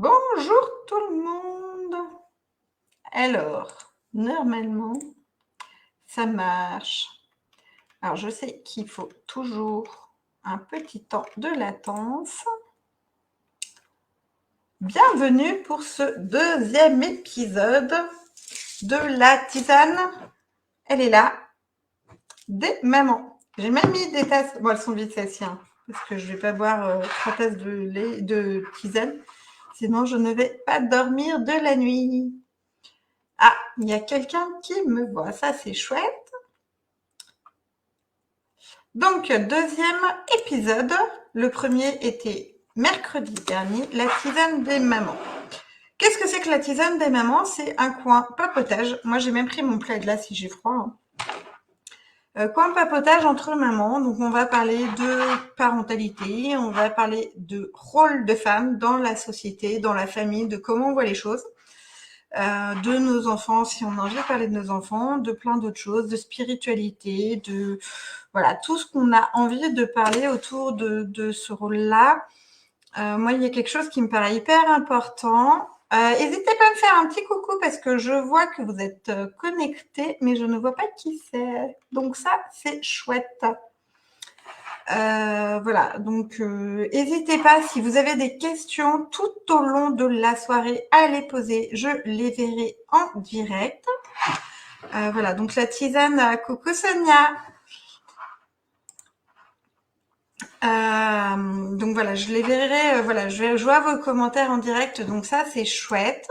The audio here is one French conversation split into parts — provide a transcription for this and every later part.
Bonjour tout le monde. Alors, normalement, ça marche. Alors, je sais qu'il faut toujours un petit temps de latence. Bienvenue pour ce deuxième épisode de la tisane. Elle est là, des mamans. J'ai même mis des tasses. Bon, elles sont vite celles-ci, hein, parce que je ne vais pas boire 3 tasses de tisane. Sinon, je ne vais pas dormir de la nuit. Ah, il y a quelqu'un qui me voit. Ça, c'est chouette. Donc, deuxième épisode. Le premier était mercredi dernier, la tisane des mamans. Qu'est-ce que c'est que la tisane des mamans? C'est un coin papotage. Moi, j'ai même pris mon plaid là si j'ai froid, hein. Coin papotage entre mamans. Donc, on va parler de parentalité, on va parler de rôle de femme dans la société, dans la famille, de comment on voit les choses. De nos enfants, si on a envie de parler de nos enfants, de plein d'autres choses, de spiritualité, de voilà, tout ce qu'on a envie de parler autour de ce rôle-là. Moi, il y a quelque chose qui me paraît hyper important. N'hésitez pas à me faire un petit coucou parce que je vois que vous êtes connectés, mais je ne vois pas qui c'est. Donc ça, c'est chouette. Voilà, donc n'hésitez pas si vous avez des questions tout au long de la soirée à les poser. Je les verrai en direct. Voilà, donc la tisane à Coco Sonia. Donc voilà, je les verrai. Voilà, je vois vos commentaires en direct, donc ça c'est chouette.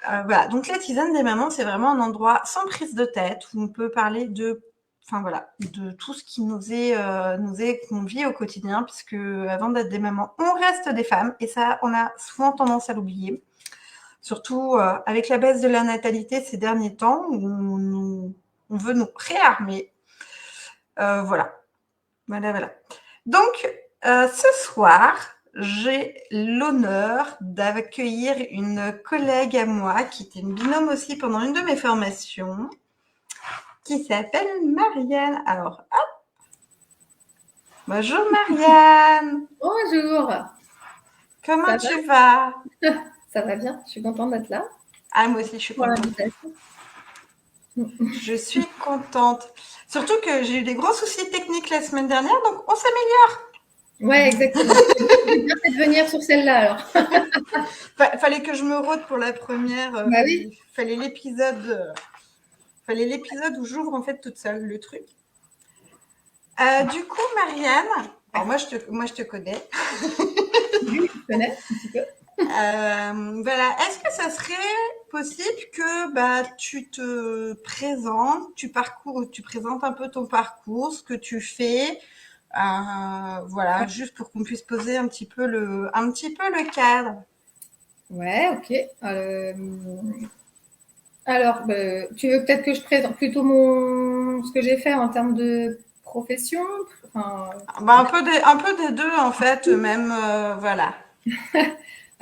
Voilà, donc la tisane des mamans, c'est vraiment un endroit sans prise de tête où on peut parler de, enfin voilà, de tout ce qui qu'on vit au quotidien, puisque avant d'être des mamans, on reste des femmes, et ça, on a souvent tendance à l'oublier. Surtout avec la baisse de la natalité ces derniers temps, où on veut nous réarmer. Voilà. Donc, ce soir, j'ai l'honneur d'accueillir une collègue à moi qui était une binôme aussi pendant une de mes formations, qui s'appelle Marianne. Alors, hop. Bonjour Marianne. Bonjour. Comment Ça va? tu vas? Ça va bien, je suis contente d'être là. Ah, moi aussi, je suis Pour contente. l'invitation. Je suis contente. Surtout que j'ai eu des gros soucis techniques la semaine dernière, donc on s'améliore. Ouais, exactement. J'ai bien fait de venir sur celle-là alors. Fallait que je me rôde pour la première. Bah oui. Fallait l'épisode où j'ouvre en fait toute seule le truc. Du coup, Marianne, alors moi je te connais. Oui, je connais un petit peu. Voilà, est-ce que ça serait possible que tu te présentes, tu présentes un peu ton parcours, ce que tu fais, voilà, juste pour qu'on puisse poser un petit peu le cadre. Ouais, ok. Alors, tu veux peut-être que je présente plutôt ce que j'ai fait en termes de profession? Enfin, Un peu des deux en fait, même voilà.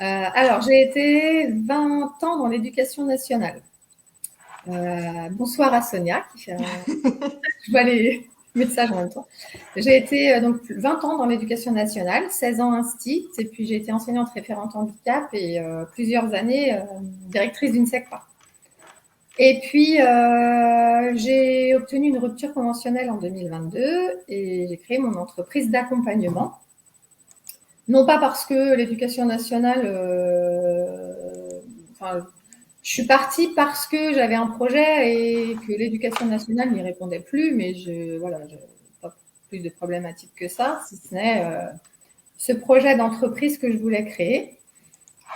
alors, j'ai été 20 ans dans l'éducation nationale. Bonsoir à Sonia qui fait je vois les messages en même temps. J'ai été donc 20 ans dans l'éducation nationale, 16 ans instit, et puis j'ai été enseignante référente handicap et plusieurs années directrice d'une SECPA. Et puis j'ai obtenu une rupture conventionnelle en 2022 et j'ai créé mon entreprise d'accompagnement. Non pas parce que l'éducation nationale, enfin, je suis partie parce que j'avais un projet et que l'éducation nationale n'y répondait plus, mais voilà, pas plus de problématiques que ça, si ce n'est ce projet d'entreprise que je voulais créer.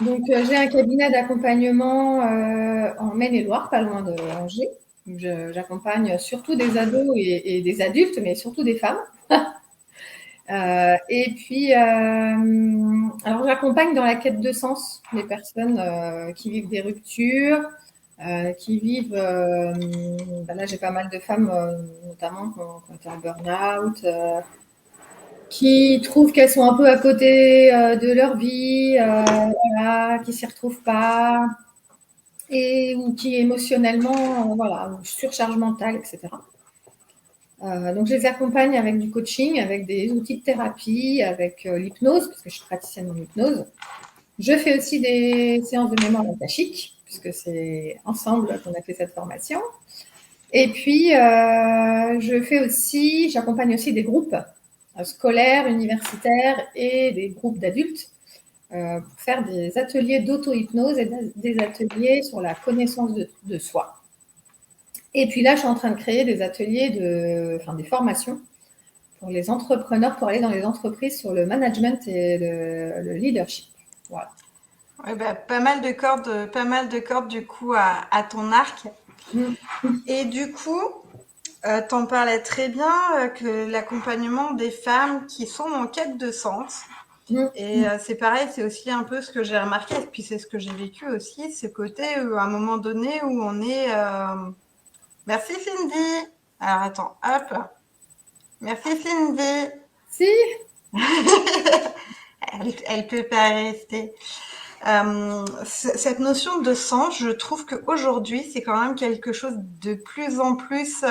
Donc, j'ai un cabinet d'accompagnement en Maine-et-Loire, pas loin de Angers. J'accompagne surtout des ados et des adultes, mais surtout des femmes. Et puis, alors j'accompagne dans la quête de sens les personnes qui vivent des ruptures, qui vivent. Là, j'ai pas mal de femmes, notamment qui ont été en burn-out, qui trouvent qu'elles sont un peu à côté de leur vie, voilà, qui s'y retrouvent pas, et ou qui émotionnellement, voilà, surcharge mentale, etc. Donc, je les accompagne avec du coaching, avec des outils de thérapie, avec l'hypnose, parce que je suis praticienne en hypnose. Je fais aussi des séances de mémoire akashique, puisque c'est ensemble qu'on a fait cette formation. Et puis, j'accompagne aussi des groupes scolaires, universitaires et des groupes d'adultes pour faire des ateliers d'auto-hypnose et des ateliers sur la connaissance de soi. Et puis là, je suis en train de créer des ateliers, des formations pour les entrepreneurs, pour aller dans les entreprises sur le management et le leadership. Voilà. Ouais, bah, pas mal de cordes du coup à ton arc. Mm. Et du coup, t'en parlais très bien que l'accompagnement des femmes qui sont en quête de sens. Mm. Et c'est pareil, c'est aussi un peu ce que j'ai remarqué, et puis c'est ce que j'ai vécu aussi, ce côté à un moment donné où on est... Merci Cindy. Alors attends, hop. Merci Cindy. Si. Elle peut pas rester. Cette notion de sens, je trouve qu'aujourd'hui, c'est quand même quelque chose de plus en plus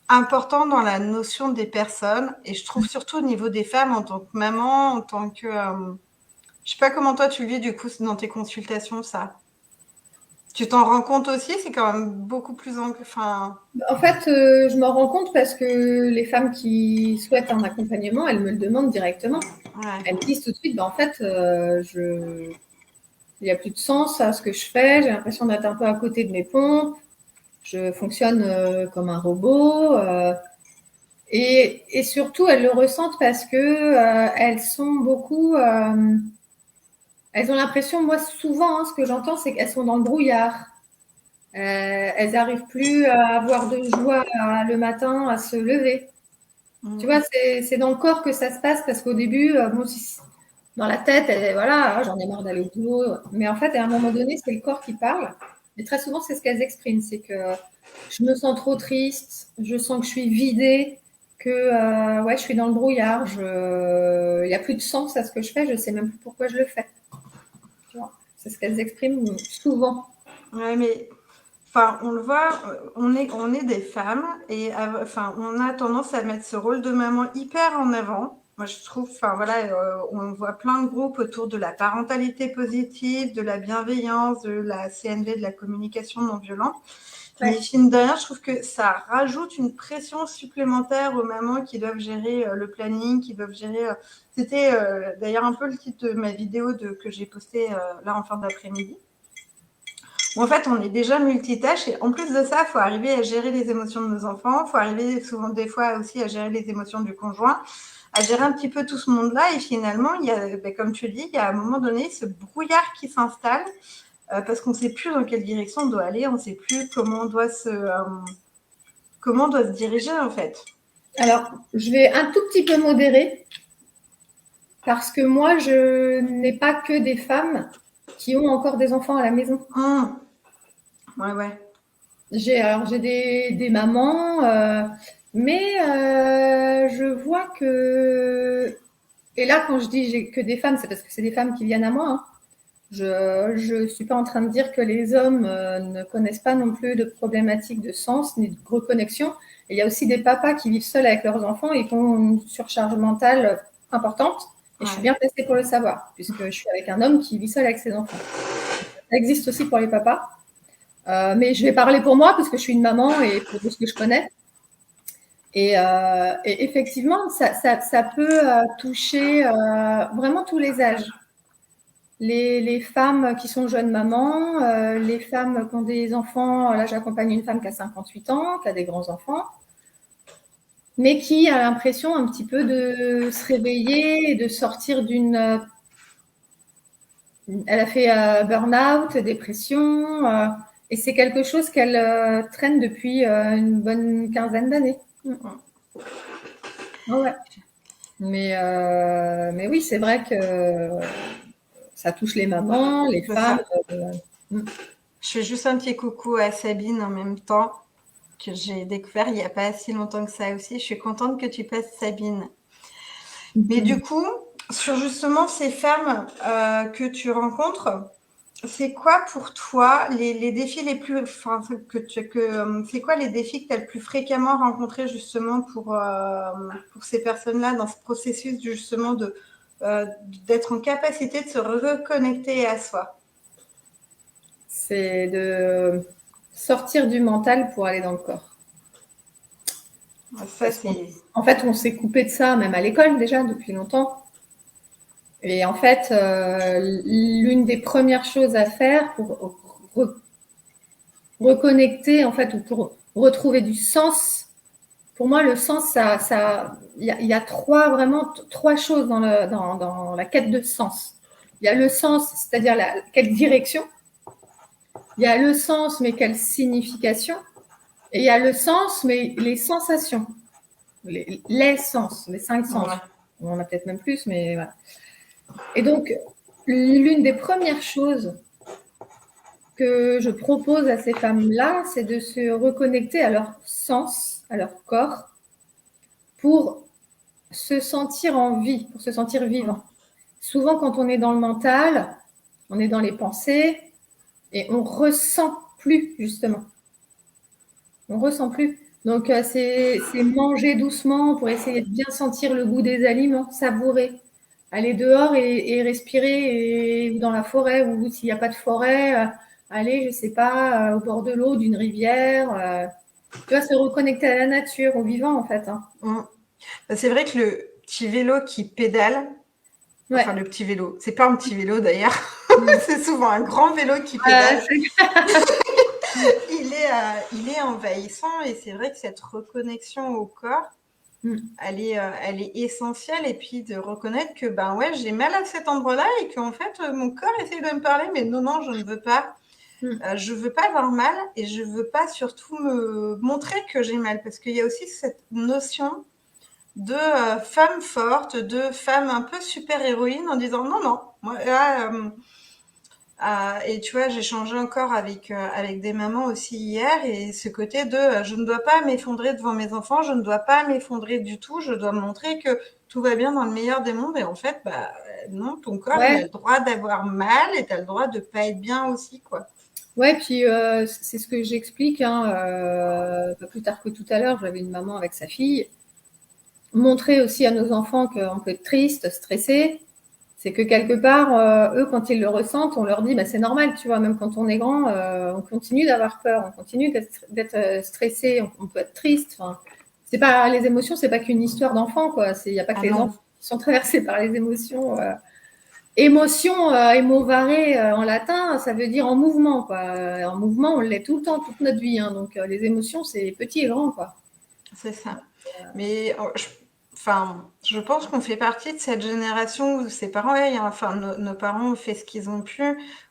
important dans la notion des personnes. Et je trouve surtout au niveau des femmes, en tant que maman, en tant que... je sais pas comment toi tu le vis du coup dans tes consultations, ça. Tu t'en rends compte aussi, c'est quand même beaucoup plus... Enfin, En fait, je m'en rends compte parce que les femmes qui souhaitent un accompagnement, elles me le demandent directement. ouais. Elles me disent tout de suite, en fait, il n'y a plus de sens à ce que je fais, j'ai l'impression d'être un peu à côté de mes pompes, je fonctionne comme un robot. Et surtout, elles le ressentent parce que elles sont beaucoup... elles ont l'impression, moi souvent, ce que j'entends, c'est qu'elles sont dans le brouillard. Elles n'arrivent plus à avoir de joie le matin, à se lever. Tu Mm. vois, c'est dans le corps que ça se passe parce qu'au début, dans la tête, voilà, j'en ai marre d'aller au boulot. Mais en fait, à un moment donné, c'est le corps qui parle. Et très souvent, c'est ce qu'elles expriment, c'est que je me sens trop triste, je sens que je suis vidée, que ouais, je suis dans le brouillard, il n'y a plus de sens à ce que je fais, je ne sais même plus pourquoi je le fais. Tu vois, c'est ce qu'elles expriment souvent. Ouais, mais enfin, on le voit, on est des femmes et enfin, on a tendance à mettre ce rôle de maman hyper en avant. Moi, je trouve, enfin voilà, on voit plein de groupes autour de la parentalité positive, de la bienveillance, de la CNV, de la communication non violente. Mais Ouais. fine de rien, je trouve que ça rajoute une pression supplémentaire aux mamans qui doivent gérer le planning, qui doivent gérer. C'était d'ailleurs un peu le titre de ma vidéo que j'ai postée là en fin d'après-midi. Où en fait, on est déjà multitâche et en plus de ça, il faut arriver à gérer les émotions de nos enfants, il faut arriver souvent des fois aussi à gérer les émotions du conjoint, à gérer un petit peu tout ce monde-là. Et finalement, il y a, ben, comme tu dis, il y a à un moment donné ce brouillard qui s'installe parce qu'on ne sait plus dans quelle direction on doit aller, on ne sait plus comment on doit se diriger en fait. Alors, je vais un tout petit peu modérer parce que moi, je n'ai pas que des femmes qui ont encore des enfants à la maison. Ouais, ouais. J'ai des mamans, mais je vois que... Et là, quand je dis j'ai que des femmes, c'est parce que c'est des femmes qui viennent à moi. Hein. Je suis pas en train de dire que les hommes ne connaissent pas non plus de problématiques de sens ni de reconnexion. Et il y a aussi des papas qui vivent seuls avec leurs enfants et qui ont une surcharge mentale importante. Et je suis Ouais. bien placée pour le savoir, puisque je suis avec un homme qui vit seul avec ses enfants. Ça existe aussi pour les papas. Mais je vais parler pour moi, parce que je suis une maman et pour tout ce que je connais. Et effectivement, ça peut toucher vraiment tous les âges. Les femmes qui sont jeunes mamans, les femmes qui ont des enfants. Là, j'accompagne une femme qui a 58 ans, qui a des grands-enfants, mais qui a l'impression un petit peu de se réveiller et de sortir d'une... Elle a fait burn-out, dépression, et c'est quelque chose qu'elle traîne depuis une bonne quinzaine d'années. Ouais. Mais oui, c'est vrai que ça touche les mamans, les C'est femmes. ça. Mm. Je fais juste un petit coucou à Sabine en même temps, que j'ai découvert il n'y a pas si longtemps que ça aussi. Je suis contente que tu passes, Sabine. Mais du coup, sur justement ces femmes que tu rencontres, c'est quoi pour toi les défis les plus, enfin, c'est quoi les défis que tu as le plus fréquemment rencontrés justement pour ces personnes-là dans ce processus justement d'être en capacité de se reconnecter à soi? C'est de sortir du mental pour aller dans le corps. Ça, Parce c'est... qu'en fait, on s'est coupé de ça, même à l'école déjà, depuis longtemps. Et en fait, l'une des premières choses à faire pour reconnecter, en fait, ou pour retrouver du sens, pour moi, le sens, il y a trois choses dans la quête de sens. Il y a le sens, c'est-à-dire quelle direction. Il y a le sens, mais quelle signification. Et il y a le sens, mais les sensations. Les sens, les 5 sens. Ouais. On en a peut-être même plus, mais voilà. Et donc, l'une des premières choses que je propose à ces femmes-là, c'est de se reconnecter à leur sens, à leur corps, pour se sentir en vie, pour se sentir vivant. Souvent, quand on est dans le mental, on est dans les pensées et on ressent plus, justement. On ressent plus. Donc, c'est manger doucement pour essayer de bien sentir le goût des aliments, savourer. Aller dehors et respirer et dans la forêt, ou s'il n'y a pas de forêt, aller, je sais pas, au bord de l'eau, d'une rivière. Tu vois, se reconnecter à la nature, au vivant, en fait. Hein. C'est vrai que le petit vélo qui pédale, Ouais. enfin le petit vélo, c'est pas un petit vélo d'ailleurs, c'est souvent un grand vélo qui pédale. Il est envahissant et c'est vrai que cette reconnexion au corps, elle est essentielle. Et puis de reconnaître que ben ouais, j'ai mal à cet endroit-là et qu'en fait mon corps essaie de me parler, mais non, je ne veux pas. Je veux pas avoir mal et je veux pas surtout me montrer que j'ai mal, parce qu'il y a aussi cette notion de femme forte, de femme un peu super héroïne en disant non, moi là, et tu vois, j'ai changé encore avec des mamans aussi hier, et ce côté de je ne dois pas m'effondrer devant mes enfants, je ne dois pas m'effondrer du tout, je dois montrer que tout va bien dans le meilleur des mondes. Et en fait, bah non, ton corps, il a le droit d'avoir mal et tu as le droit de pas être bien aussi, quoi. Ouais, puis c'est ce que j'explique, hein, pas plus tard que tout à l'heure, j'avais une maman avec sa fille. Montrer aussi à nos enfants qu'on peut être triste, stressé, c'est que quelque part, eux, quand ils le ressentent, on leur dit, bah, c'est normal, tu vois, même quand on est grand, on continue d'avoir peur, on continue d'être stressé, on peut être triste. Enfin, c'est pas les émotions, c'est pas qu'une histoire d'enfant, quoi. Il n'y a pas que les enfants qui sont traversés par les émotions. Émotion, emovare en latin, ça veut dire en mouvement, quoi. En mouvement, on l'est tout le temps, toute notre vie. Hein. Donc les émotions, c'est petit et grand, quoi. C'est ça. Mais je pense qu'on fait partie de cette génération où c'est pareil, enfin, nos parents ont fait ce qu'ils ont pu,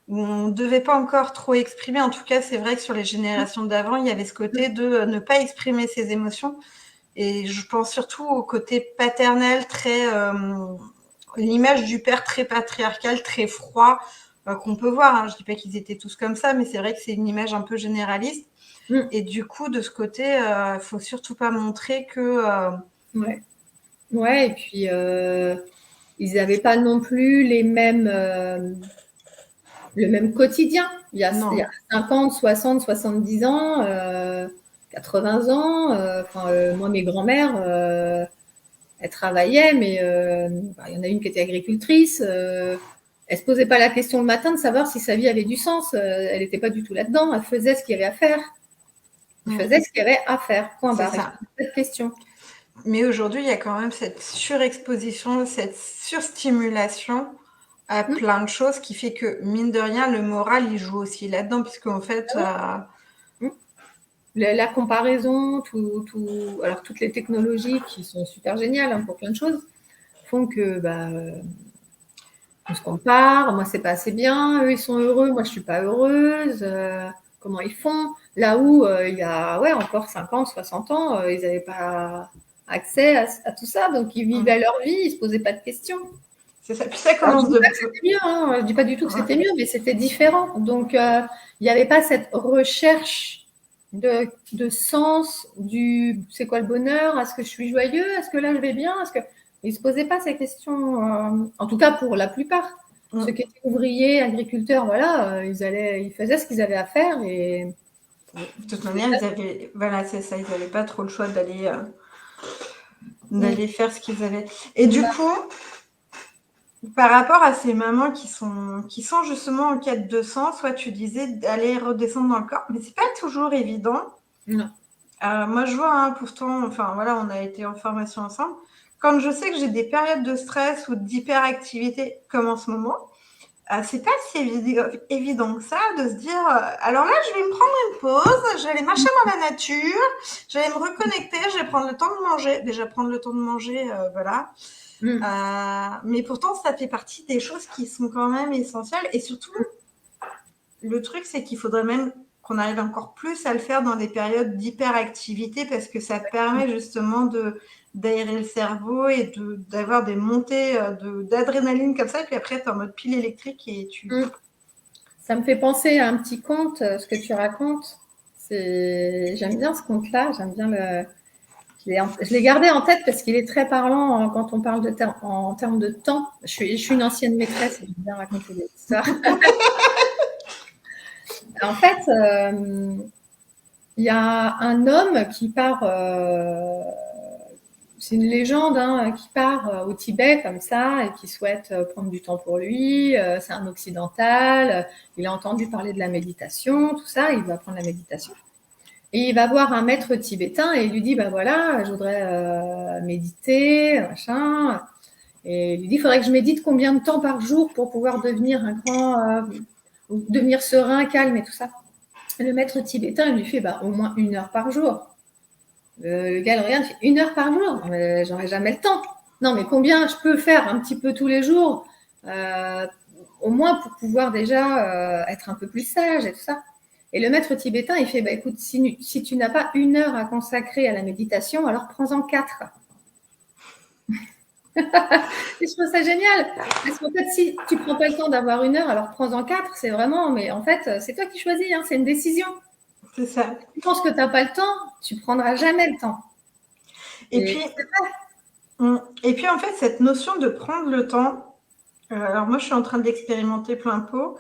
où on ne devait pas encore trop exprimer. En tout cas, c'est vrai que sur les générations d'avant, il y avait ce côté de ne pas exprimer ses émotions. Et je pense surtout au côté paternel, l'image du père très patriarcal, très froid, qu'on peut voir. Hein. Je dis pas qu'ils étaient tous comme ça, mais c'est vrai que c'est une image un peu généraliste. Et du coup, de ce côté, faut surtout pas montrer que. Ouais, et puis ils n'avaient pas non plus le même quotidien. Il y a 50, 60, 70 ans, 80 ans. Moi, mes grands-mères, elles travaillaient, mais il y en a une qui était agricultrice. Elle se posait pas la question le matin de savoir si sa vie avait du sens. Elle n'était pas du tout là-dedans. Elle faisait ce qu'il y avait à faire. Elle faisait ce qu'il y avait à faire. Point barre. Pas de question. Mais aujourd'hui, il y a quand même cette surexposition, cette surstimulation à plein de choses qui fait que, mine de rien, le moral, il joue aussi là-dedans, puisqu'en fait... La comparaison, alors toutes les technologies qui sont super géniales hein, pour plein de choses, font que on se compare, moi c'est pas assez bien, eux ils sont heureux, moi je suis pas heureuse, comment ils font? Là où il y a encore 50, 60 ans, ils n'avaient pas accès à tout ça, donc ils vivaient leur vie, ils se posaient pas de questions. C'est ça. Puis ça commence de. C'était mieux, hein. Je dis pas du tout que c'était mieux, mais c'était différent. Donc il n'y avait pas cette recherche de sens du c'est quoi le bonheur, est-ce que je suis joyeux, est-ce que là je vais bien, est-ce que ils se posaient pas ces questions, en tout cas pour la plupart. Ceux qui étaient ouvriers, agriculteurs, voilà, ils faisaient ce qu'ils avaient à faire et de toute manière, c'est ça, ils n'avaient pas trop le choix d'aller faire ce qu'ils avaient. Et du coup, Par rapport à ces mamans qui sont justement en quête de sens, soit tu disais d'aller redescendre dans le corps, mais c'est pas toujours évident. Non. Moi, je vois, hein, pourtant, enfin voilà, on a été en formation ensemble. Quand je sais que j'ai des périodes de stress ou d'hyperactivité, comme en ce moment, c'est pas si évident que ça de se dire alors là, je vais me prendre une pause, je vais aller marcher dans la nature, je vais aller me reconnecter, je vais prendre le temps de manger. Déjà, prendre le temps de manger, voilà. Mm. Mais pourtant, ça fait partie des choses qui sont quand même essentielles. Et surtout, le truc, c'est qu'il faudrait même qu'on arrive encore plus à le faire dans des périodes d'hyperactivité parce que ça permet justement d'aérer le cerveau et d'avoir des montées d'adrénaline comme ça. Et puis après, tu es en mode pile électrique et tu. Mm. Ça me fait penser à un petit conte, ce que tu racontes. J'aime bien ce conte-là, j'aime bien le. Je l'ai gardé en tête parce qu'il est très parlant quand on parle en termes de temps. Je suis une ancienne maîtresse, j'aime bien raconter des histoires. En fait, il y a un homme qui part, c'est une légende, hein, qui part au Tibet comme ça et qui souhaite prendre du temps pour lui. C'est un occidental, il a entendu parler de la méditation, tout ça, il veut apprendre la méditation. Et il va voir un maître tibétain et il lui dit, bah voilà, je voudrais méditer, machin. Et il lui dit, il faudrait que je médite combien de temps par jour pour pouvoir devenir un grand, devenir serein, calme et tout ça. Et le maître tibétain lui fait, bah au moins 1 heure par jour. Le gars le regarde, il fait 1 heure par jour. Mais j'aurai jamais le temps. Non, mais combien je peux faire un petit peu tous les jours, au moins pour pouvoir déjà être un peu plus sage et tout ça. Et le maître tibétain, il fait, bah écoute, si tu n'as pas 1 heure à consacrer à la méditation, alors prends-en 4. Et je trouve ça génial. Parce qu'en fait, si tu prends pas le temps d'avoir 1 heure, alors prends-en 4. C'est vraiment, mais en fait, c'est toi qui choisis, hein, c'est une décision. C'est ça. Si tu penses que tu n'as pas le temps, tu prendras jamais le temps. Et puis, Et en fait, cette notion de prendre le temps, alors moi, je suis en train d'expérimenter plein pot.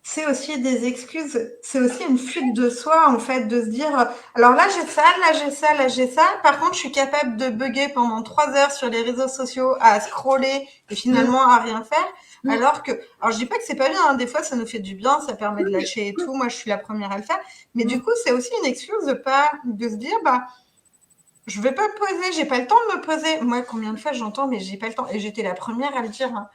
C'est aussi des excuses, c'est aussi une fuite de soi, en fait, de se dire, alors là j'ai ça, là j'ai ça, là j'ai ça. Par contre, je suis capable de bugger pendant 3 heures sur les réseaux sociaux, à scroller et finalement à rien faire. Alors que, alors je dis pas que c'est pas bien, hein, des fois ça nous fait du bien, ça permet de lâcher et tout. Moi, je suis la première à le faire. Mais du coup, c'est aussi une excuse de se dire, bah, je vais pas me poser, j'ai pas le temps de me poser. Moi, combien de fois j'entends, mais j'ai pas le temps. Et j'étais la première à le dire, hein.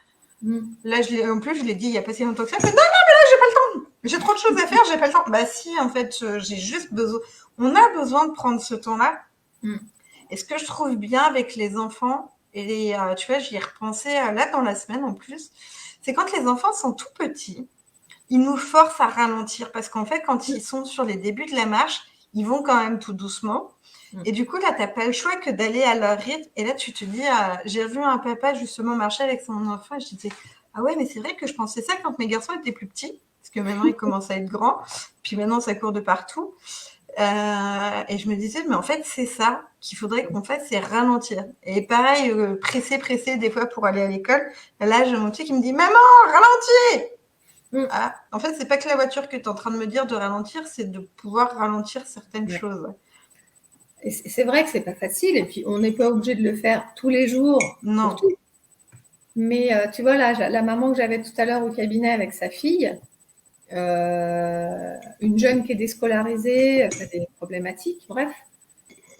Là, en plus, je l'ai dit il y a pas si longtemps que ça. Non, non, mais là, j'ai pas le temps. J'ai trop de choses à faire, j'ai pas le temps. Bah si, en fait, j'ai juste besoin. On a besoin de prendre ce temps-là. Mm. Et ce que je trouve bien avec les enfants, et tu vois, j'y ai repensé là dans la semaine en plus, c'est quand les enfants sont tout petits, ils nous forcent à ralentir. Parce qu'en fait, quand ils sont sur les débuts de la marche, ils vont quand même tout doucement. Et du coup, là, tu n'as pas le choix que d'aller à leur rythme. Et là, tu te dis, j'ai vu un papa justement marcher avec son enfant. Et je disais, ah ouais, mais c'est vrai que je pensais ça quand mes garçons étaient plus petits. Parce que maintenant, ils commencent à être grands. Puis maintenant, ça court de partout. Et je me disais, mais en fait, c'est ça qu'il faudrait qu'on fasse, c'est ralentir. Et pareil, pressé, des fois pour aller à l'école. Là, j'ai mon petit qui me dit, maman, ralentis. Ah, en fait, c'est pas que la voiture que tu es en train de me dire de ralentir, c'est de pouvoir ralentir certaines choses. Et c'est vrai que c'est pas facile, et puis on n'est pas obligé de le faire tous les jours Non. pour tout. Mais tu vois, là, la maman que j'avais tout à l'heure au cabinet avec sa fille, une jeune qui est déscolarisée, qui a des problématiques, bref.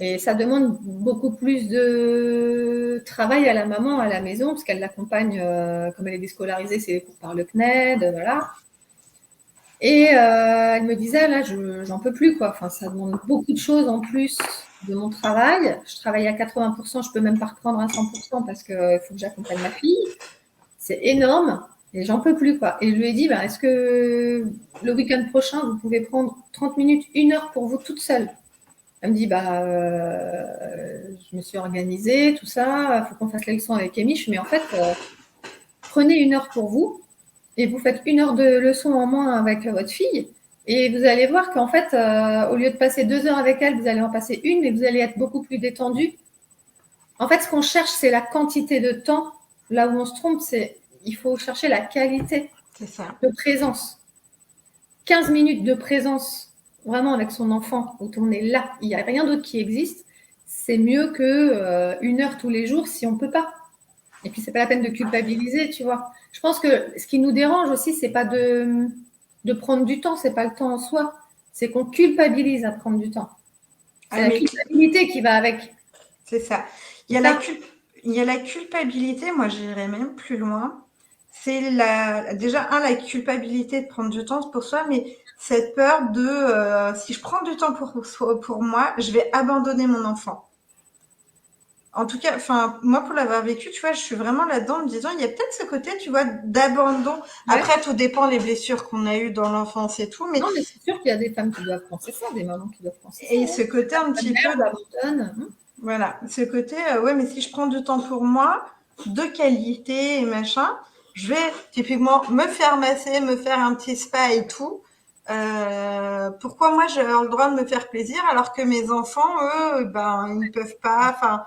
Et ça demande beaucoup plus de travail à la maman à la maison, parce qu'elle l'accompagne, comme elle est déscolarisée, c'est par le CNED, voilà. Et elle me disait, là, j'en peux plus, quoi. Enfin, ça demande beaucoup de choses en plus de mon travail. Je travaille à 80%, je peux même pas reprendre à 100% parce qu'il faut que j'accompagne ma fille. C'est énorme et j'en peux plus, quoi. Et je lui ai dit, ben, est-ce que le week-end prochain, vous pouvez prendre 30 minutes, 1 heure pour vous toute seule? Elle me dit, bah, je me suis organisée, tout ça, il faut qu'on fasse les leçons avec Amy. Je mais en fait, prenez 1 heure pour vous et vous faites 1 heure de leçon en moins avec votre fille. Et vous allez voir qu'en fait, au lieu de passer 2 heures avec elle, vous allez en passer une, mais vous allez être beaucoup plus détendu. En fait, ce qu'on cherche, c'est la quantité de temps. Là où on se trompe, c'est il faut chercher la qualité de présence. 15 minutes de présence vraiment avec son enfant, où on est là, il n'y a rien d'autre qui existe, c'est mieux que 1 heure tous les jours si on ne peut pas. Et puis, c'est pas la peine de culpabiliser, tu vois. Je pense que ce qui nous dérange aussi, c'est pas de prendre du temps, c'est pas le temps en soi. C'est qu'on culpabilise à prendre du temps. C'est Ah, la mais culpabilité qui va avec. c'est ça. Il y C'est a la ça. cul- il y a la culpabilité, moi j'irais même plus loin. C'est déjà, la culpabilité de prendre du temps pour soi, mais cette peur de si je prends du temps pour moi, je vais abandonner mon enfant. En tout cas, enfin, moi, pour l'avoir vécu, tu vois, je suis vraiment là-dedans en me disant, il y a peut-être ce côté, tu vois, d'abandon. Ouais. Après, tout dépend les blessures qu'on a eues dans l'enfance et tout, mais Non, mais c'est sûr qu'il y a des femmes qui doivent penser ça, des mamans qui doivent penser ça. et Hein. ce côté un Pas de petit mère, peu, j'abandonne. voilà, ce côté, ouais, mais si je prends du temps pour moi, de qualité et machin, je vais typiquement me faire masser, me faire un petit spa et tout. Pourquoi moi j'ai le droit de me faire plaisir alors que mes enfants, eux, ben, ils ne peuvent pas. Enfin,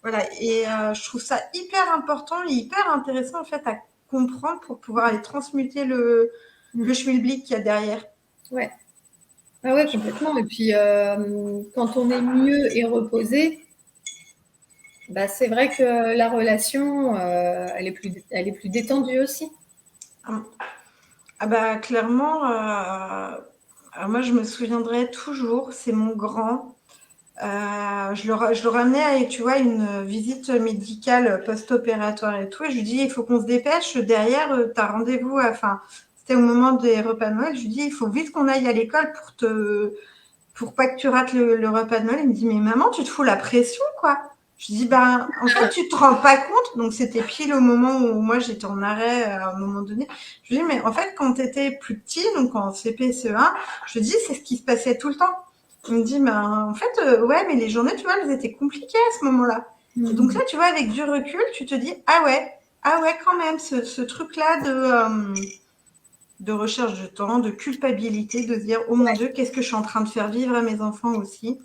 voilà. Et je trouve ça hyper important et hyper intéressant en fait à comprendre pour pouvoir aller transmuter le schmilblick qu'il y a derrière. Ouais. Ah ouais, complètement. Et puis, quand on est mieux et reposé, bah, c'est vrai que la relation, elle est plus détendue aussi. Ah bah clairement, alors moi je me souviendrai toujours, c'est mon grand. Je le ramenais avec, tu vois, une visite médicale post-opératoire et tout. Et je lui dis, il faut qu'on se dépêche. Derrière, t'as rendez-vous. Enfin, c'était au moment des repas de Noël. Je lui dis, il faut vite qu'on aille à l'école pour pas que tu rates le repas de Noël. Il me dit, mais maman, tu te fous la pression, quoi. Je dis, ben, en fait, tu te rends pas compte. Donc, c'était pile au moment où moi, j'étais en arrêt à un moment donné. Je lui dis, mais en fait, quand tu étais plus petit, donc en CP, CE1, je dis, c'est ce qui se passait tout le temps. Il me dit, ben, en fait, ouais, mais les journées, tu vois, elles étaient compliquées à ce moment-là. Et donc là, tu vois, avec du recul, tu te dis, ah ouais, quand même, ce truc-là de recherche de temps, de culpabilité, de se dire, oh mon Dieu, qu'est-ce que je suis en train de faire vivre à mes enfants aussi.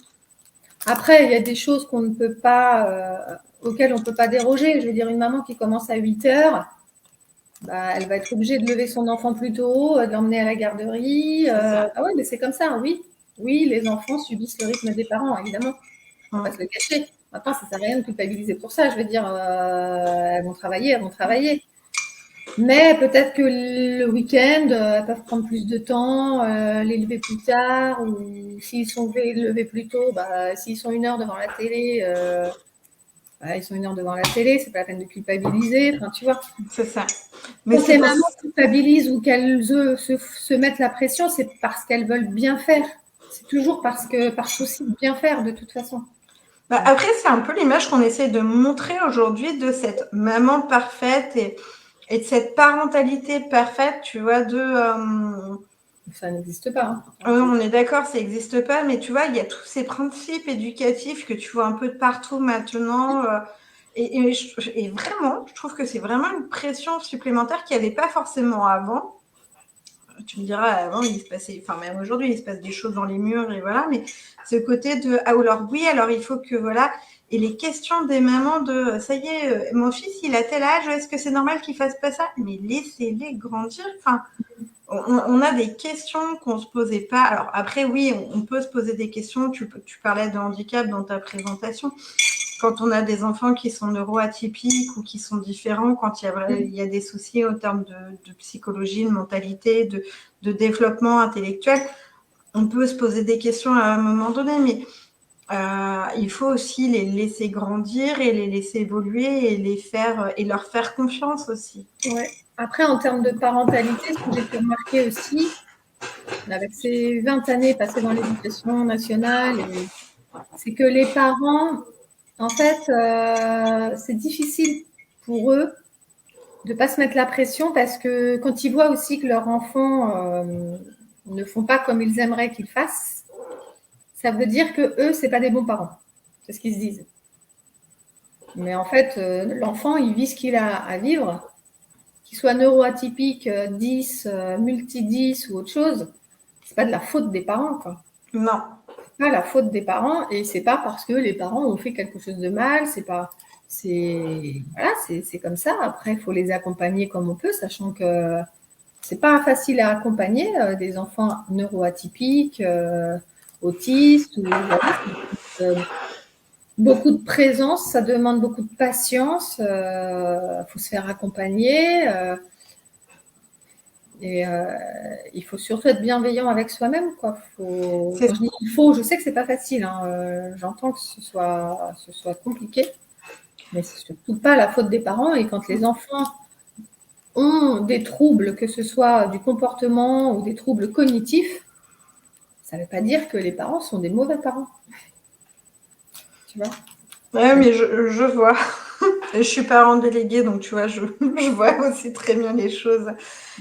Après, il y a des choses qu'on ne peut pas, auxquelles on ne peut pas déroger. Je veux dire, une maman qui commence à 8 heures, bah, elle va être obligée de lever son enfant plus tôt, de l'emmener à la garderie. C'est ça. Ah ouais, mais c'est comme ça, oui. Oui, les enfants subissent le rythme des parents, évidemment. On va pas se le cacher. Maintenant, ça ne sert à rien de culpabiliser pour ça. Je veux dire, elles vont travailler, elles vont travailler. Mais peut-être que le week-end, elles peuvent prendre plus de temps, les lever plus tard, ou s'ils sont levés plus tôt, bah, s'ils sont 1 heure devant la télé, bah, ils sont 1 heure devant la télé, c'est pas la peine de culpabiliser. Enfin, tu vois. C'est ça. Mais Quand c'est les pour mamans culpabilisent ou qu'elles se mettent la pression, c'est parce qu'elles veulent bien faire. C'est toujours par souci de bien faire, de toute façon. Bah, après, c'est un peu l'image qu'on essaie de montrer aujourd'hui de cette maman parfaite et de cette parentalité parfaite, tu vois, Ça n'existe pas. Hein. on est d'accord, ça n'existe pas, mais tu vois, il y a tous ces principes éducatifs que tu vois un peu de partout maintenant. Et vraiment, je trouve que c'est vraiment une pression supplémentaire qu'il n'y avait pas forcément avant. Tu me diras, avant, il se passait, enfin, même aujourd'hui, il se passe des choses dans les murs, et voilà, mais ce côté de, ah, alors oui, alors il faut que, voilà, et les questions des mamans de, ça y est, mon fils, il a tel âge, est-ce que c'est normal qu'il fasse pas ça? Mais laissez-les grandir, enfin, on a des questions qu'on se posait pas. Alors après, oui, on peut se poser des questions. Tu parlais de handicap dans ta présentation. Quand on a des enfants qui sont neuroatypiques ou qui sont différents, quand il y a des soucis au terme de psychologie, de mentalité, de développement intellectuel, on peut se poser des questions à un moment donné, mais il faut aussi les laisser grandir et les laisser évoluer et et leur faire confiance aussi. Ouais. Après, en termes de parentalité, ce que j'ai pu remarquer aussi, avec ces 20 années passées dans l'éducation nationale, c'est que les parents, en fait, c'est difficile pour eux de ne pas se mettre la pression parce que quand ils voient aussi que leurs enfants ne font pas comme ils aimeraient qu'ils fassent, ça veut dire que eux, c'est pas des bons parents. C'est ce qu'ils se disent. Mais en fait, l'enfant, il vit ce qu'il a à vivre, qu'il soit neuroatypique, 10, multi-10 ou autre chose, c'est pas de la faute des parents, quoi. Non. C'est pas la faute des parents et c'est pas parce que les parents ont fait quelque chose de mal, c'est pas, voilà, c'est comme ça. Après, il faut les accompagner comme on peut, sachant que c'est pas facile à accompagner des enfants neuroatypiques, autistes ou voilà, beaucoup de présence, ça demande beaucoup de patience. Faut se faire accompagner. Et il faut surtout être bienveillant avec soi-même, quoi. Quand je dis il faut, je sais que c'est pas facile. Hein. J'entends que ce soit compliqué, mais c'est surtout pas la faute des parents. Et quand les enfants ont des troubles, que ce soit du comportement ou des troubles cognitifs, ça ne veut pas dire que les parents sont des mauvais parents. Tu vois? Ouais, mais je vois. Je suis parent délégué, donc tu vois, je vois aussi très bien les choses.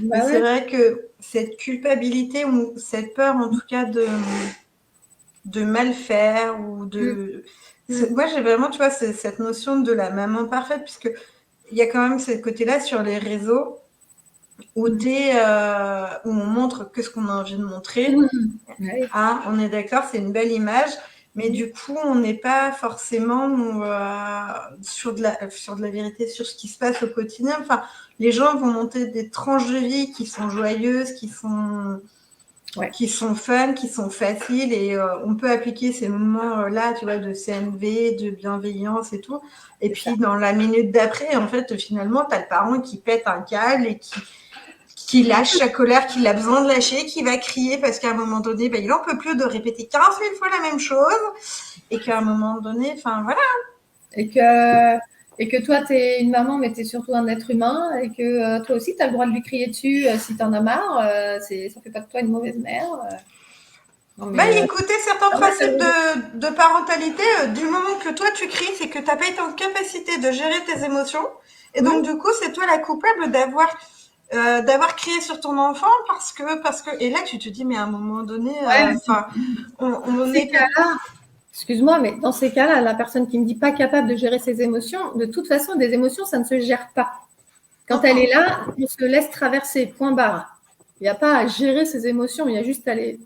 Mais Bah c'est ouais. vrai que cette culpabilité ou cette peur, en tout cas, de mal faire ou Mm. de... Mm. Moi, j'ai vraiment, tu vois, cette notion de la maman parfaite, puisque il y a quand même ce côté-là sur les réseaux où, Mm. où on montre que ce qu'on a envie de montrer. Mm. Ouais. Hein, on est d'accord, c'est une belle image, mais Mm. du coup, on n'est pas forcément sur de la vérité, sur ce qui se passe au quotidien. Enfin, les gens vont monter des tranches de vie qui sont joyeuses, Ouais. qui sont fun, qui sont faciles, et on peut appliquer ces moments-là, tu vois, de CNV, de bienveillance et tout. Et C'est ça. puis, dans la minute d'après, en fait, finalement, tu as le parent qui pète un câble et qui lâche sa colère, qu'il a besoin de lâcher, qui va crier parce qu'à un moment donné, il en peut plus de répéter 15 000 fois la même chose et qu'à un moment donné, enfin voilà. Et que toi, tu es une maman, mais tu es surtout un être humain, et que toi aussi, tu as le droit de lui crier dessus si tu en as marre. Ça fait pas de toi une mauvaise mère. Non, mais Écoutez, certains ouais, t'as le principes droit de parentalité, du moment que toi tu cries, c'est que tu n'as pas été en capacité de gérer tes émotions. Et de- donc, du coup, c'est toi la coupable d'avoir crié sur ton enfant parce que, et là, tu te dis, mais à un moment donné, Ouais, enfin, dans on ces est que, cas-là, excuse-moi, mais dans ces cas-là, la personne qui me dit pas capable de gérer ses émotions, de toute façon, des émotions, ça ne se gère pas. Quand elle est là, on se laisse traverser, point barre. Il n'y a pas à gérer ses émotions, il y a juste à les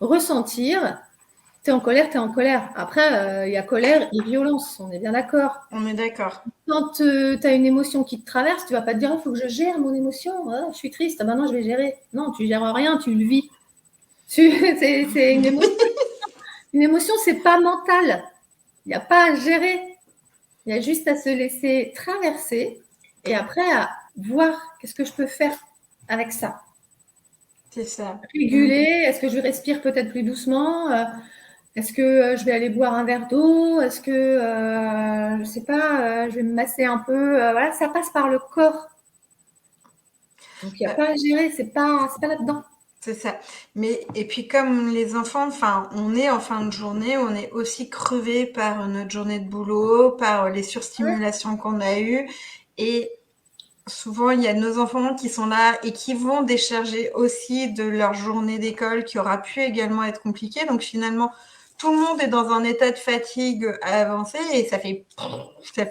ressentir. Tu es en colère, tu es en colère. Après, il y a colère et violence, on est bien d'accord. on est d'accord. Quand tu as une émotion qui te traverse, tu vas pas te dire il faut que je gère mon émotion. Ah, je suis triste, maintenant je vais gérer. Non, tu gères rien, tu le vis. C'est une émotion. Une émotion, c'est pas mental. Il n'y a pas à gérer. Il y a juste à se laisser traverser et après à voir qu'est-ce que je peux faire avec ça. C'est ça. Réguler, est-ce que je respire peut-être plus doucement? Est-ce que je vais aller boire un verre d'eau? Est-ce que, je sais pas, je vais me masser un peu? Voilà, ça passe par le corps. Donc, il n'y a Euh, pas à gérer, c'est pas là-dedans. C'est ça. Mais, et puis comme les enfants, enfin, on est en fin de journée, on est aussi crevé par notre journée de boulot, par les Ouais, surstimulations qu'on a eues. Et souvent, il y a nos enfants qui sont là et qui vont décharger aussi de leur journée d'école qui aura pu également être compliquée. Donc finalement, tout le monde est dans un état de fatigue avancé et ça fait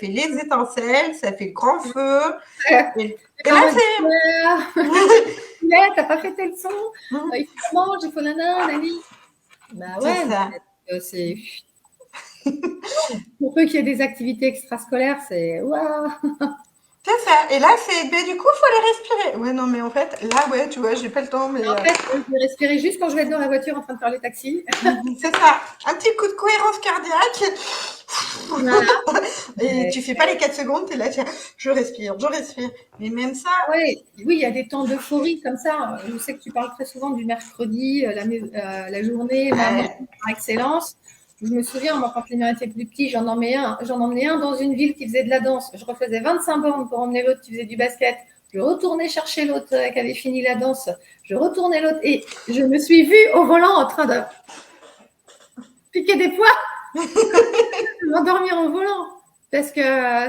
les étincelles, ça fait grand feu. les Et là, parents c'est... disent, t'as pas fait tes leçons, il faut que je mange, il faut nana, nani. Bah C'est ouais, ça. c'est pour peu qu'il y ait des activités extrascolaires, c'est waouh. C'est ça. Et là, c'est, ben, du coup, il faut aller respirer. Ouais, non, mais en fait, là, ouais, tu vois, j'ai pas le temps, mais En fait, je vais respirer juste quand je vais être dans la voiture en train de faire les taxis. c'est ça. Un petit coup de cohérence cardiaque. Voilà. Et Mais, tu fais pas les 4 secondes, t'es là, tiens, je respire, je respire. Mais même ça, ouais, oui, il y a des temps d'euphorie comme ça. Je sais que tu parles très souvent du mercredi, la journée maman euh, par excellence. Je me souviens, moi, quand les miens étaient plus petits, j'en emmenais un dans une ville qui faisait de la danse. Je refaisais 25 bornes pour emmener l'autre qui faisait du basket. Je retournais chercher l'autre qui avait fini la danse. Je retournais l'autre et je me suis vue au volant en train de piquer des poids, m'endormir au volant. Parce que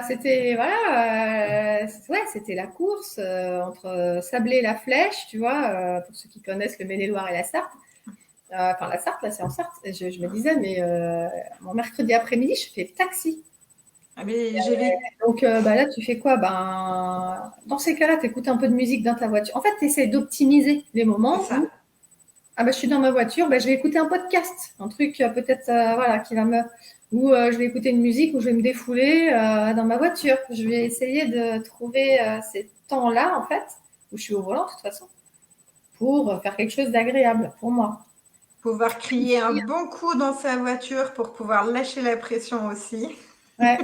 c'était voilà, ouais, c'était la course entre Sablé et la Flèche, tu vois, pour ceux qui connaissent le Maine-et-Loire et la Sarthe. Enfin, la Sarthe, là, c'est en Sarthe. Et je me disais, mais mon mercredi après-midi, je fais le taxi. ah, mais j'ai vécu. Donc là, tu fais quoi? Ben, dans ces cas-là, tu écoutes un peu de musique dans ta voiture. En fait, tu essaies d'optimiser les C'est moments ça. où je suis dans ma voiture, je vais écouter un podcast, un truc peut-être voilà, qui va me. Ou je vais écouter une musique où je vais me défouler dans ma voiture. Je vais essayer de trouver ces temps-là, en fait, où je suis au volant, de toute façon, pour faire quelque chose d'agréable pour moi. Pouvoir crier un bon coup dans sa voiture pour pouvoir lâcher la pression aussi. Ouais.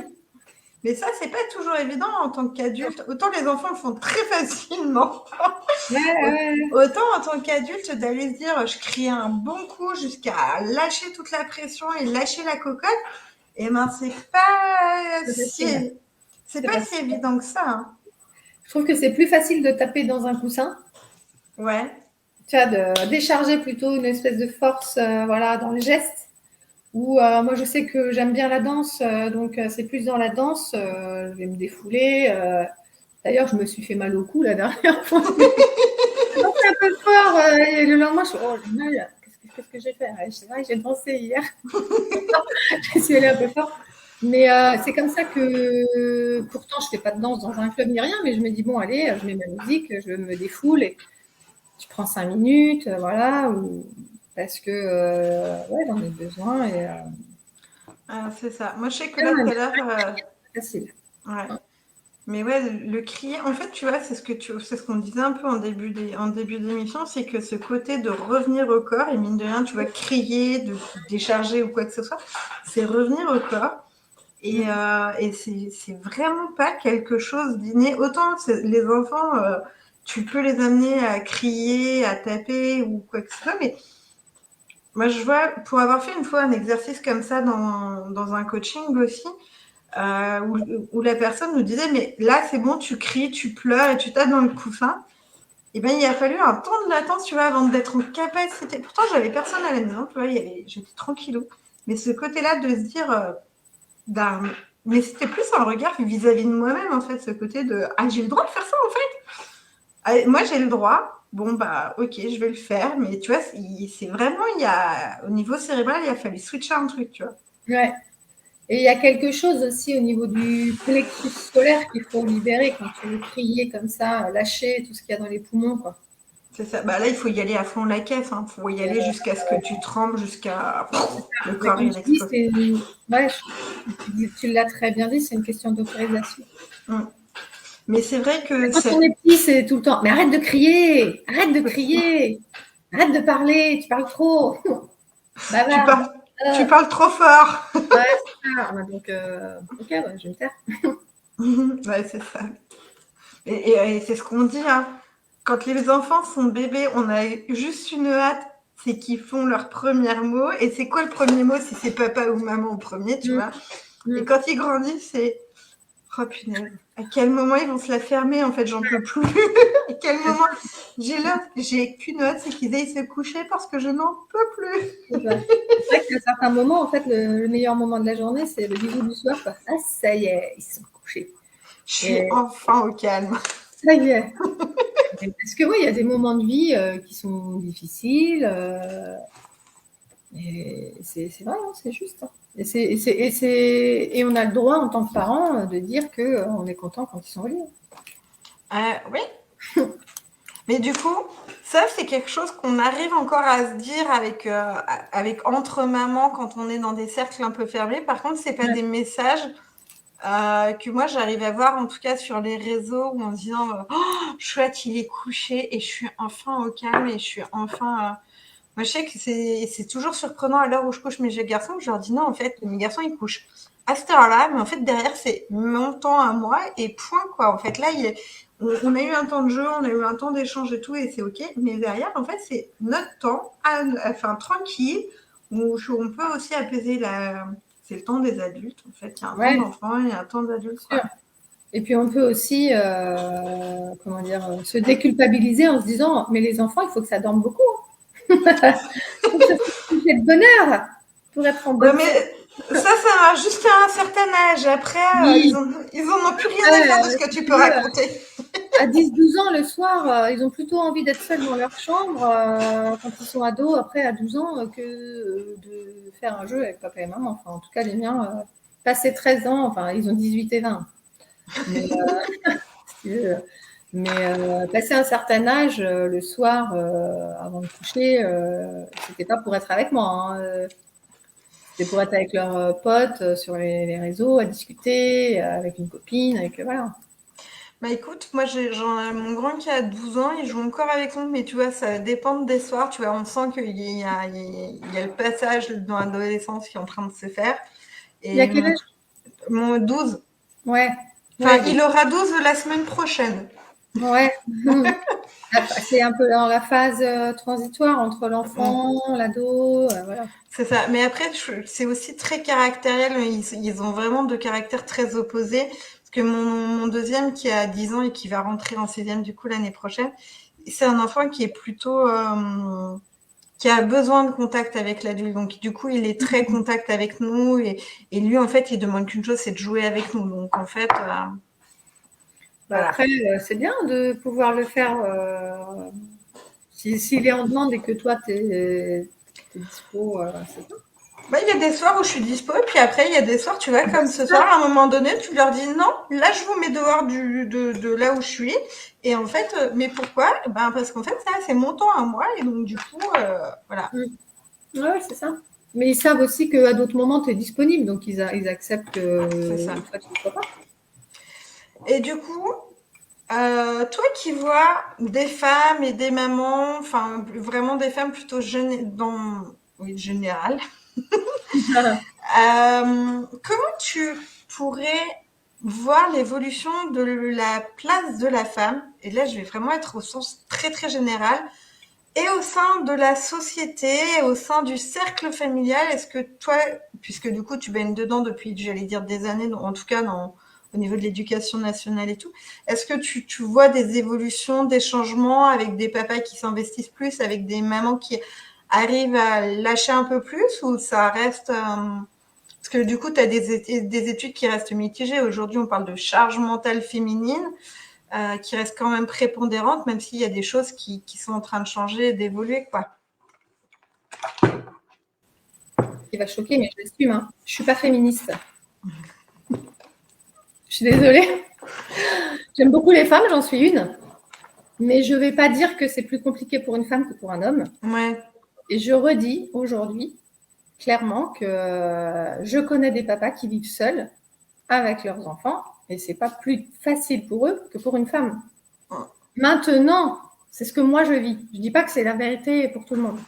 Mais ça, c'est pas toujours évident en tant qu'adulte. Autant les enfants le font très facilement. Ouais, ouais. Autant en tant qu'adulte d'aller se dire je crie un bon coup jusqu'à lâcher toute la pression et lâcher la cocotte, et ben C'est facile. c'est C'est pas facile. si évident que ça. Hein. Je trouve que c'est plus facile de taper dans un coussin, Ouais. tu vois, de décharger plutôt une espèce de force, voilà, dans le geste. Ou moi, je sais que j'aime bien la danse, donc c'est plus dans la danse. Je vais me défouler. D'ailleurs, je me suis fait mal au cou la dernière fois. J'ai dansé un peu fort et le lendemain, je suis oh, j'ai mal. Qu'est-ce que j'ai fait? C'est vrai, j'ai dansé hier. Je suis allée un peu fort. Mais c'est comme ça que, pourtant, je fais pas de danse dans un club ni rien, mais je me dis, bon, allez, je mets ma musique, je me défoule et je prends 5 minutes, voilà, parce que, ouais, j'en ai besoin et Ah, c'est ça. Moi, je sais que ah, là, tout mais à l'heure, c'est facile. ouais. Mais ouais, le crier, en fait, tu vois, c'est ce qu'on disait un peu en début d'émission, c'est que ce côté de revenir au corps, et mine de rien, tu vois, crier, de décharger ou quoi que ce soit, c'est revenir au corps. Et c'est vraiment pas quelque chose d'inné. Autant les enfants, tu peux les amener à crier, à taper ou quoi que ce soit, mais moi, je vois, pour avoir fait une fois un exercice comme ça dans un coaching aussi, où la personne nous disait, mais là, c'est bon, tu cries, tu pleures et tu tapes dans le coussin. Et ben, il a fallu un temps de latence, tu vois, avant d'être en capacité. Pourtant, j'avais personne à la maison, tu vois, j'étais tranquillou. Mais ce côté-là de se dire, mais c'était plus un regard vis-à-vis de moi-même, en fait, ce côté de, ah, j'ai le droit de faire ça, en fait. Ah, moi, j'ai le droit. Bon, bah, ok, je vais le faire. Mais tu vois, c'est vraiment, au niveau cérébral, il a fallu switcher un truc, tu vois. Ouais. Et il y a quelque chose aussi au niveau du plexus solaire qu'il faut libérer quand tu veux crier comme ça, lâcher tout ce qu'il y a dans les poumons, quoi. C'est ça. Bah là, il faut y aller à fond la caisse. Il faut y aller jusqu'à ce que tu trembles, jusqu'à le Mais corps comme il tu dis, explose. ouais, tu l'as très bien dit, c'est une question d'autorisation. Mm. Mais c'est vrai que Quand on est petit, c'est tout le temps. Mais arrête de crier, arrête de crier, arrête de parler, tu parles trop. tu Bavarde. parles, tu parles trop fort. Ouais, c'est ça. Donc, ok, ouais, je vais me taire. Ouais, c'est ça. Et c'est ce qu'on dit. Hein. Quand les enfants sont bébés, on a juste une hâte, c'est qu'ils font leur premier mot. Et c'est quoi le premier mot si c'est papa ou maman au premier, tu vois. Et quand ils grandissent, c'est oh punaise, à quel moment ils vont se la fermer en fait, j'en peux plus. À quel moment j'ai qu'une hâte, c'est qu'ils aillent se coucher parce que je n'en peux plus. C'est vrai qu'à certains moments, en fait, le meilleur moment de la journée, c'est le bisou du soir. Quoi. Ah, ça y est, ils sont couchés. Je suis enfin au calme. Ça y est. Parce que oui, il y a des moments de vie qui sont difficiles. Et c'est vrai, hein, c'est juste. Hein. Et on a le droit en tant que parent de dire qu'on est content quand ils sont au lit. Oui. Mais du coup, ça, c'est quelque chose qu'on arrive encore à se dire avec entre mamans quand on est dans des cercles un peu fermés. Par contre, c'est pas des messages que moi j'arrive à voir en tout cas sur les réseaux ou en se disant oh, chouette, il est couché et je suis enfin au calme et je suis enfin. Moi, je sais que c'est toujours surprenant à l'heure où je couche mes jeunes garçons. Je leur dis non, en fait, mes garçons ils couchent à cette heure-là, mais en fait derrière c'est mon temps à moi et point quoi. En fait là, on a eu un temps de jeu, on a eu un temps d'échange et tout et c'est ok. Mais derrière, en fait, c'est notre temps, enfin tranquille, où on peut aussi apaiser la. C'est le temps des adultes en fait. Il y a un temps d'enfant, il y a un temps d'adulte. Et puis on peut aussi, comment dire, se déculpabiliser en se disant, mais les enfants, il faut que ça dorme beaucoup. Il faut que ça soit de bonne heure pour être en bonne santé. Mais ça va jusqu'à un certain âge. Après, ils en ont plus rien à faire de ce que tu peux raconter. À 10-12 ans, le soir, ils ont plutôt envie d'être seuls dans leur chambre quand ils sont ados, après à 12 ans, que de faire un jeu avec papa et maman. Enfin, en tout cas, les miens, passé 13 ans, enfin, ils ont 18 et 20. Mais, passer un certain âge, le soir, avant de coucher, c'était pas pour être avec moi. Hein, c'était pour être avec leurs potes sur les réseaux, à discuter, avec une copine, avec voilà. Bah écoute, moi mon grand qui a 12 ans, il joue encore avec nous, mais tu vois, ça dépend des soirs, tu vois, on sent qu'il y a le passage dans l'adolescence qui est en train de se faire. Il y a Et quel âge? mon 12, Ouais, enfin, ouais, il aura 12 la semaine prochaine. ouais. C'est un peu dans la phase transitoire entre Mm. l'enfant, l'ado, voilà. C'est ça. Mais après, c'est aussi très caractériel. Ils ont vraiment deux caractères très opposés. Parce que mon deuxième, qui a 10 ans et qui va rentrer en sixième du coup l'année prochaine, c'est un enfant qui est plutôt qui a besoin de contact avec l'adulte. Donc, du coup, il est très contact avec nous. Et lui, en fait, il demande qu'une chose, c'est de jouer avec nous. Donc, en fait, Bah, voilà. après, c'est bien de pouvoir le faire s'il est en demande et que toi, tu es dispo, c'est bien. Bah, il y a des soirs où je suis dispo, et puis après, il y a des soirs, tu vois, comme ce soir, à un moment donné, tu leur dis non, là, je vous mets dehors de là où je suis. Et en fait, mais pourquoi? Ben, parce qu'en fait, ça, c'est mon temps à moi, et donc, du coup, voilà. Ouais, c'est ça. Mais ils savent aussi qu'à d'autres moments, tu es disponible, donc ils acceptent C'est ça. que toi, tu ne sois pas. Et du coup, toi qui vois des femmes et des mamans, enfin, vraiment des femmes plutôt jeunes, oui, générales, comment tu pourrais voir l'évolution de la place de la femme, et là je vais vraiment être au sens très très général, et au sein de la société, au sein du cercle familial, est-ce que toi, puisque du coup tu baignes dedans depuis, j'allais dire des années, en tout cas au niveau de l'éducation nationale et tout, est-ce que tu vois des évolutions, des changements avec des papas qui s'investissent plus, avec des mamans qui arrivent à lâcher un peu plus, ou ça reste... parce que du coup, tu as des études qui restent mitigées. Aujourd'hui, on parle de charge mentale féminine qui reste quand même prépondérante, même s'il y a des choses qui sont en train de changer et d'évoluer, quoi. Qui va choquer, mais je l'assume. Hein. Je ne suis pas féministe. Je suis désolée. J'aime beaucoup les femmes, j'en suis une. Mais je ne vais pas dire que c'est plus compliqué pour une femme que pour un homme. Ouais. Et je redis aujourd'hui clairement que je connais des papas qui vivent seuls avec leurs enfants et c'est pas plus facile pour eux que pour une femme. Maintenant, c'est ce que moi je vis. Je dis pas que c'est la vérité pour tout le monde.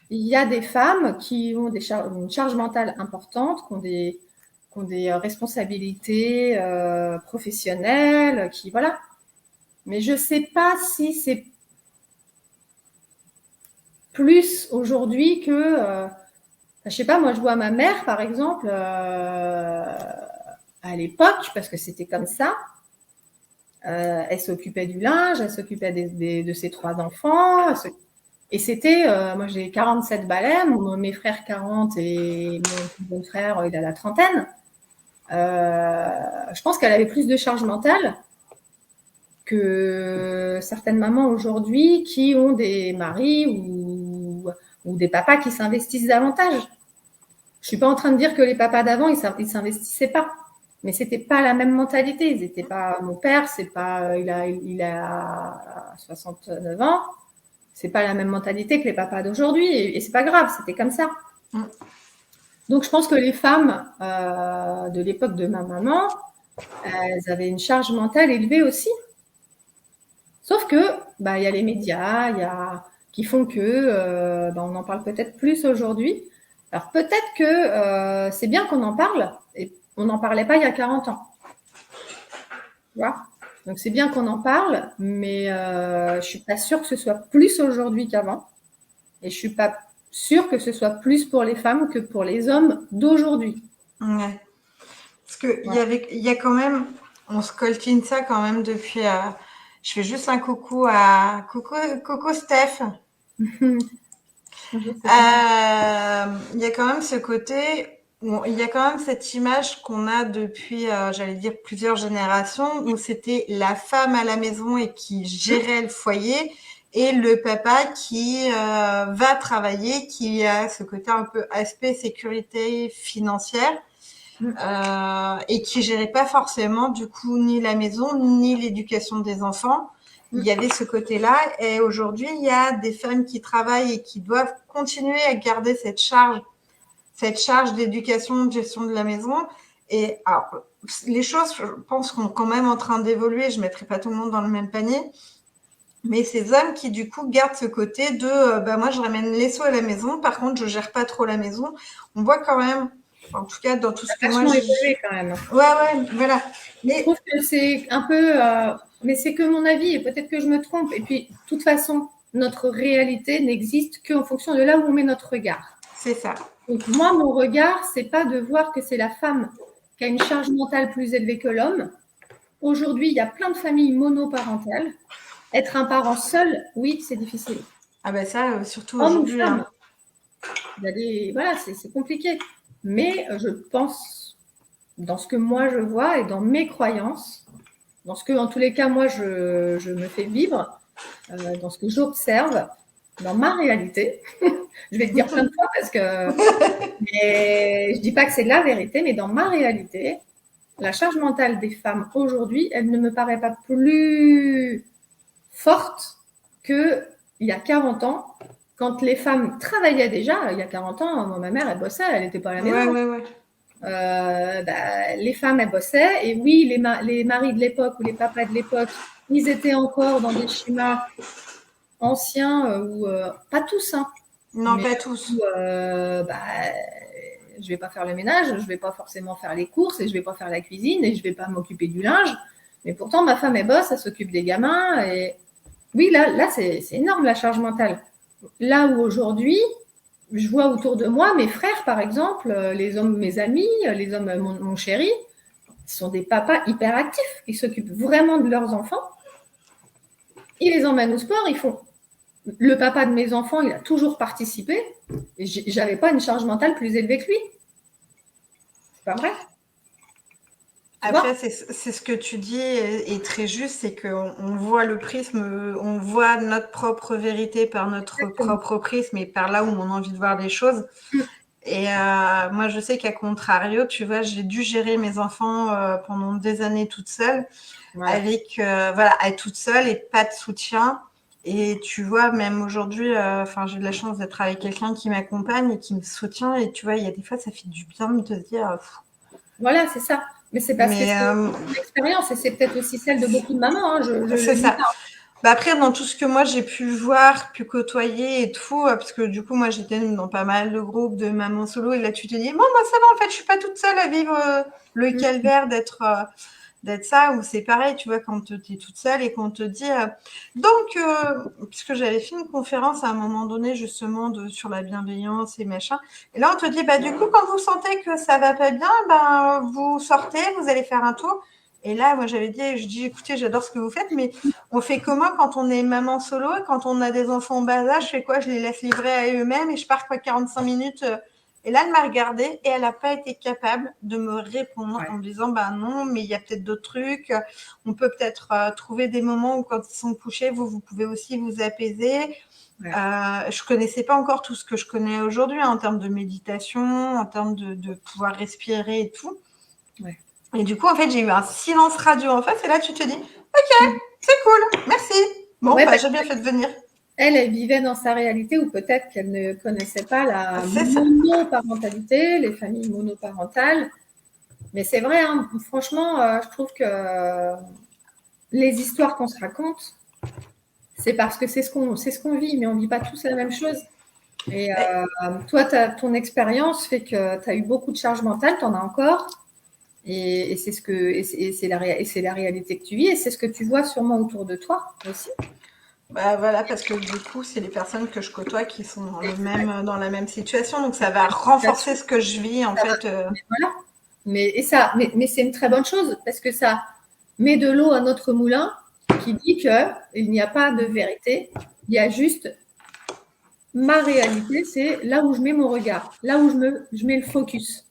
Il y a des femmes qui ont une charge mentale importante, qui ont des responsabilités professionnelles, qui voilà. Mais je sais pas si c'est plus aujourd'hui que je sais pas, moi je vois ma mère par exemple à l'époque, parce que c'était comme ça, elle s'occupait du linge, elle s'occupait de ses 3 enfants, et c'était, moi j'ai 47 balais, mes frères 40 et mon frère il a la trentaine. Je pense qu'elle avait plus de charge mentale que certaines mamans aujourd'hui qui ont des maris ou des papas qui s'investissent davantage. Je suis pas en train de dire que les papas d'avant, ils s'investissaient pas. Mais c'était pas la même mentalité. Ils étaient pas, mon père, c'est pas, il a 69 ans. C'est pas la même mentalité que les papas d'aujourd'hui. Et c'est pas grave, c'était comme ça. Donc, je pense que les femmes de l'époque de ma maman, elles avaient une charge mentale élevée aussi. Sauf que, bah, il y a les médias, qui font que, on en parle peut-être plus aujourd'hui. Alors peut-être que c'est bien qu'on en parle, et on n'en parlait pas il y a 40 ans. Tu vois. Donc c'est bien qu'on en parle, mais je suis pas sûre que ce soit plus aujourd'hui qu'avant. Et je suis pas sûre que ce soit plus pour les femmes que pour les hommes d'aujourd'hui. Ouais. Parce que Voilà. il y a quand même, on se coltine ça quand même depuis. Je fais juste un coucou à Coco Steph. Il y a quand même ce côté, il y a quand même cette image qu'on a depuis, j'allais dire, plusieurs générations, où c'était la femme à la maison et qui gérait le foyer, et le papa qui va travailler, qui a ce côté un peu aspect sécurité financière, et qui gérait pas forcément du coup ni la maison ni l'éducation des enfants. Il y avait ce côté-là, et aujourd'hui il y a des femmes qui travaillent et qui doivent continuer à garder cette charge d'éducation, de gestion de la maison. Et alors, les choses, je pense, sont quand même en train d'évoluer. Je ne mettrai pas tout le monde dans le même panier. Mais ces hommes qui, du coup, gardent ce côté de moi, je ramène les seaux à la maison. Par contre, je gère pas trop la maison. On voit quand même, en tout cas, dans tout Ça ce a que moi. vachement évolué quand même. Ouais, voilà. Je Mais trouve que c'est un peu. Mais c'est que mon avis, et peut-être que je me trompe. Et puis, de toute façon, notre réalité n'existe qu'en fonction de là où on met notre regard. c'est ça. Donc, moi, mon regard, c'est pas de voir que c'est la femme qui a une charge mentale plus élevée que l'homme. Aujourd'hui, il y a plein de familles monoparentales. Être un parent seul, oui, c'est difficile. Ah ben ça, surtout Homme ou aujourd'hui. femme, voilà, c'est compliqué. Mais je pense, dans ce que moi je vois et dans mes croyances, dans ce que, en tous les cas, moi je me fais vivre, dans ce que j'observe, dans ma réalité, je vais te dire plein de fois parce que mais je dis pas que c'est la vérité, mais dans ma réalité, la charge mentale des femmes aujourd'hui, elle ne me paraît pas plus forte qu'il y a 40 ans, quand les femmes travaillaient déjà. Il y a 40 ans, moi, ma mère, elle bossait, elle n'était pas à la maison. Ouais. Les femmes, elles bossaient. Et oui, les maris de l'époque ou les papas de l'époque, ils étaient encore dans des schémas anciens, pas tous, hein, Non, mais pas tous. où, je vais pas faire le ménage, je vais pas forcément faire les courses et je vais pas faire la cuisine et je vais pas m'occuper du linge. Mais pourtant, ma femme, elle bosse, elle s'occupe des gamins. Et oui, là c'est énorme la charge mentale. Là où aujourd'hui, je vois autour de moi mes frères, par exemple, les hommes, mes amis, les hommes, mon chéri, sont des papas hyper actifs. Ils s'occupent vraiment de leurs enfants. Ils les emmènent au sport, ils font. Le papa de mes enfants, il a toujours participé. Et j'avais pas une charge mentale plus élevée que lui. C'est pas vrai. Après, c'est ce que tu dis est très juste, c'est qu'on voit le prisme, on voit notre propre vérité par notre Exactement. propre prisme et par là où on a envie de voir les choses. Et moi, je sais qu'à contrario, tu vois, j'ai dû gérer mes enfants pendant des années toute seule, Voilà. avec être toute seule et pas de soutien. Et tu vois, même aujourd'hui, j'ai de la chance d'être avec quelqu'un qui m'accompagne et qui me soutient. Et tu vois, il y a des fois, ça fait du bien de te dire. Voilà, c'est ça. Mais c'est parce que Mais c'est une expérience et c'est peut-être aussi celle de beaucoup de mamans. Hein. c'est Je dis ça. pas. Bah après, dans tout ce que moi j'ai pu voir, pu côtoyer et tout, parce que du coup, moi j'étais dans pas mal de groupes de mamans solo, et là tu te dis, bon, moi ça va, en fait, je suis pas toute seule à vivre le calvaire d'être ça, ou c'est pareil, tu vois, quand tu es toute seule et qu'on te dit. Puisque j'avais fait une conférence à un moment donné, justement, sur la bienveillance et machin, et là on te dit, bah du coup, quand vous sentez que ça va pas bien, vous sortez, vous allez faire un tour. Et là, moi, je dis, écoutez, j'adore ce que vous faites, mais on fait comment quand on est maman solo et quand on a des enfants en bas âge? Je fais quoi? Je les laisse livrer à eux-mêmes et je pars quoi 45 minutes. Et là, elle m'a regardée et elle n'a pas été capable de me répondre en me disant, non, mais il y a peut-être d'autres trucs. On peut peut-être trouver des moments où quand ils sont couchés, vous pouvez aussi vous apaiser. Ouais. Je connaissais pas encore tout ce que je connais aujourd'hui en termes de méditation, en termes de pouvoir respirer et tout. Ouais. Et du coup, en fait, j'ai eu un silence radio en face. Et là, tu te dis, ok, c'est cool, merci. Bon, Ouais, j'ai bien fait de venir. elle vivait dans sa réalité ou peut-être qu'elle ne connaissait pas la C'est ça. monoparentalité, les familles monoparentales. Mais c'est vrai, hein, franchement, je trouve que les histoires qu'on se raconte, c'est parce que c'est ce qu'on vit, mais on ne vit pas tous la même chose. Et toi, ton expérience fait que tu as eu beaucoup de charge mentale, tu en as encore. Et c'est la réalité que tu vis et c'est ce que tu vois sûrement autour de toi aussi. Voilà, parce que du coup, c'est les personnes que je côtoie qui sont dans la même situation. Donc, ça va renforcer ce que je vis, en fait. Mais voilà. Mais c'est une très bonne chose parce que ça met de l'eau à notre moulin qui dit qu'il n'y a pas de vérité, il y a juste ma réalité, c'est là où je mets mon regard, là où je mets le focus.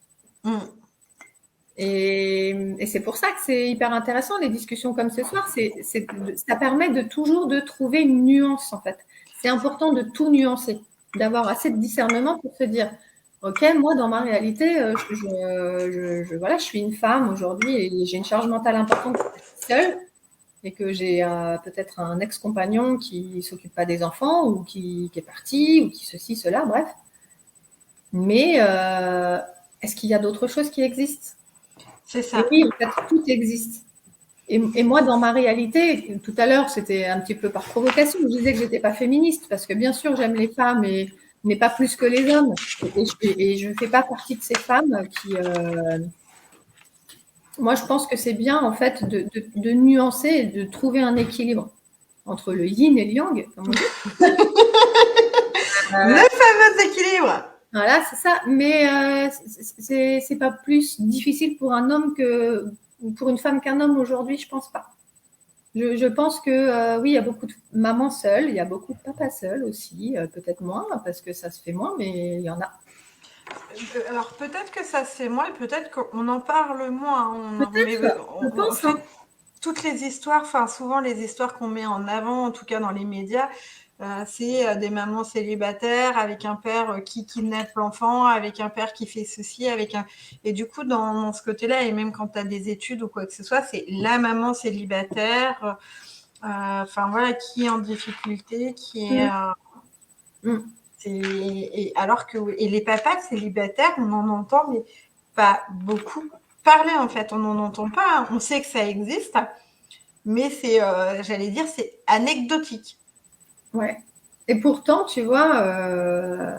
Et c'est pour ça que c'est hyper intéressant, les discussions comme ce soir. Ça permet de toujours de trouver une nuance, en fait. C'est important de tout nuancer, d'avoir assez de discernement pour se dire, OK, moi, dans ma réalité, voilà, je suis une femme aujourd'hui et j'ai une charge mentale importante parce que je suis seule et que j'ai peut-être un ex-compagnon qui ne s'occupe pas des enfants ou qui est parti ou qui ceci, cela, bref. Mais est-ce qu'il y a d'autres choses qui existent? C'est Et ça. oui, en fait, tout existe. Et moi, dans ma réalité, tout à l'heure, c'était un petit peu par provocation, je disais que j'étais pas féministe, parce que bien sûr, j'aime les femmes, mais pas plus que les hommes. Et je fais pas partie de ces femmes qui... Moi, je pense que c'est bien, en fait, de nuancer et de trouver un équilibre entre le yin et le yang, comme on dit. Le fameux équilibre. Voilà, c'est ça. Mais c'est pas plus difficile pour un homme que pour une femme qu'un homme aujourd'hui, je pense pas. Je pense que oui, il y a beaucoup de mamans seules, il y a beaucoup de papas seuls aussi, peut-être moins parce que ça se fait moins, mais il y en a. Alors peut-être que ça c'est moi et peut-être qu'on en parle moins. Mais Peut-être, je en pense. Hein. fait, toutes les histoires, enfin souvent les histoires qu'on met en avant, en tout cas dans les médias, c'est des mamans célibataires avec un père qui kidnappe l'enfant, avec un père qui fait ceci, avec un... Et du coup, dans ce côté-là, et même quand tu as des études ou quoi que ce soit, c'est la maman célibataire, enfin voilà, qui est en difficulté, qui est... Mm. Mm. et alors que et les papas célibataires, on en entend, mais pas beaucoup parler en fait. On n'en entend pas. On sait que ça existe, mais c'est, j'allais dire, c'est anecdotique. Ouais. Et pourtant, tu vois,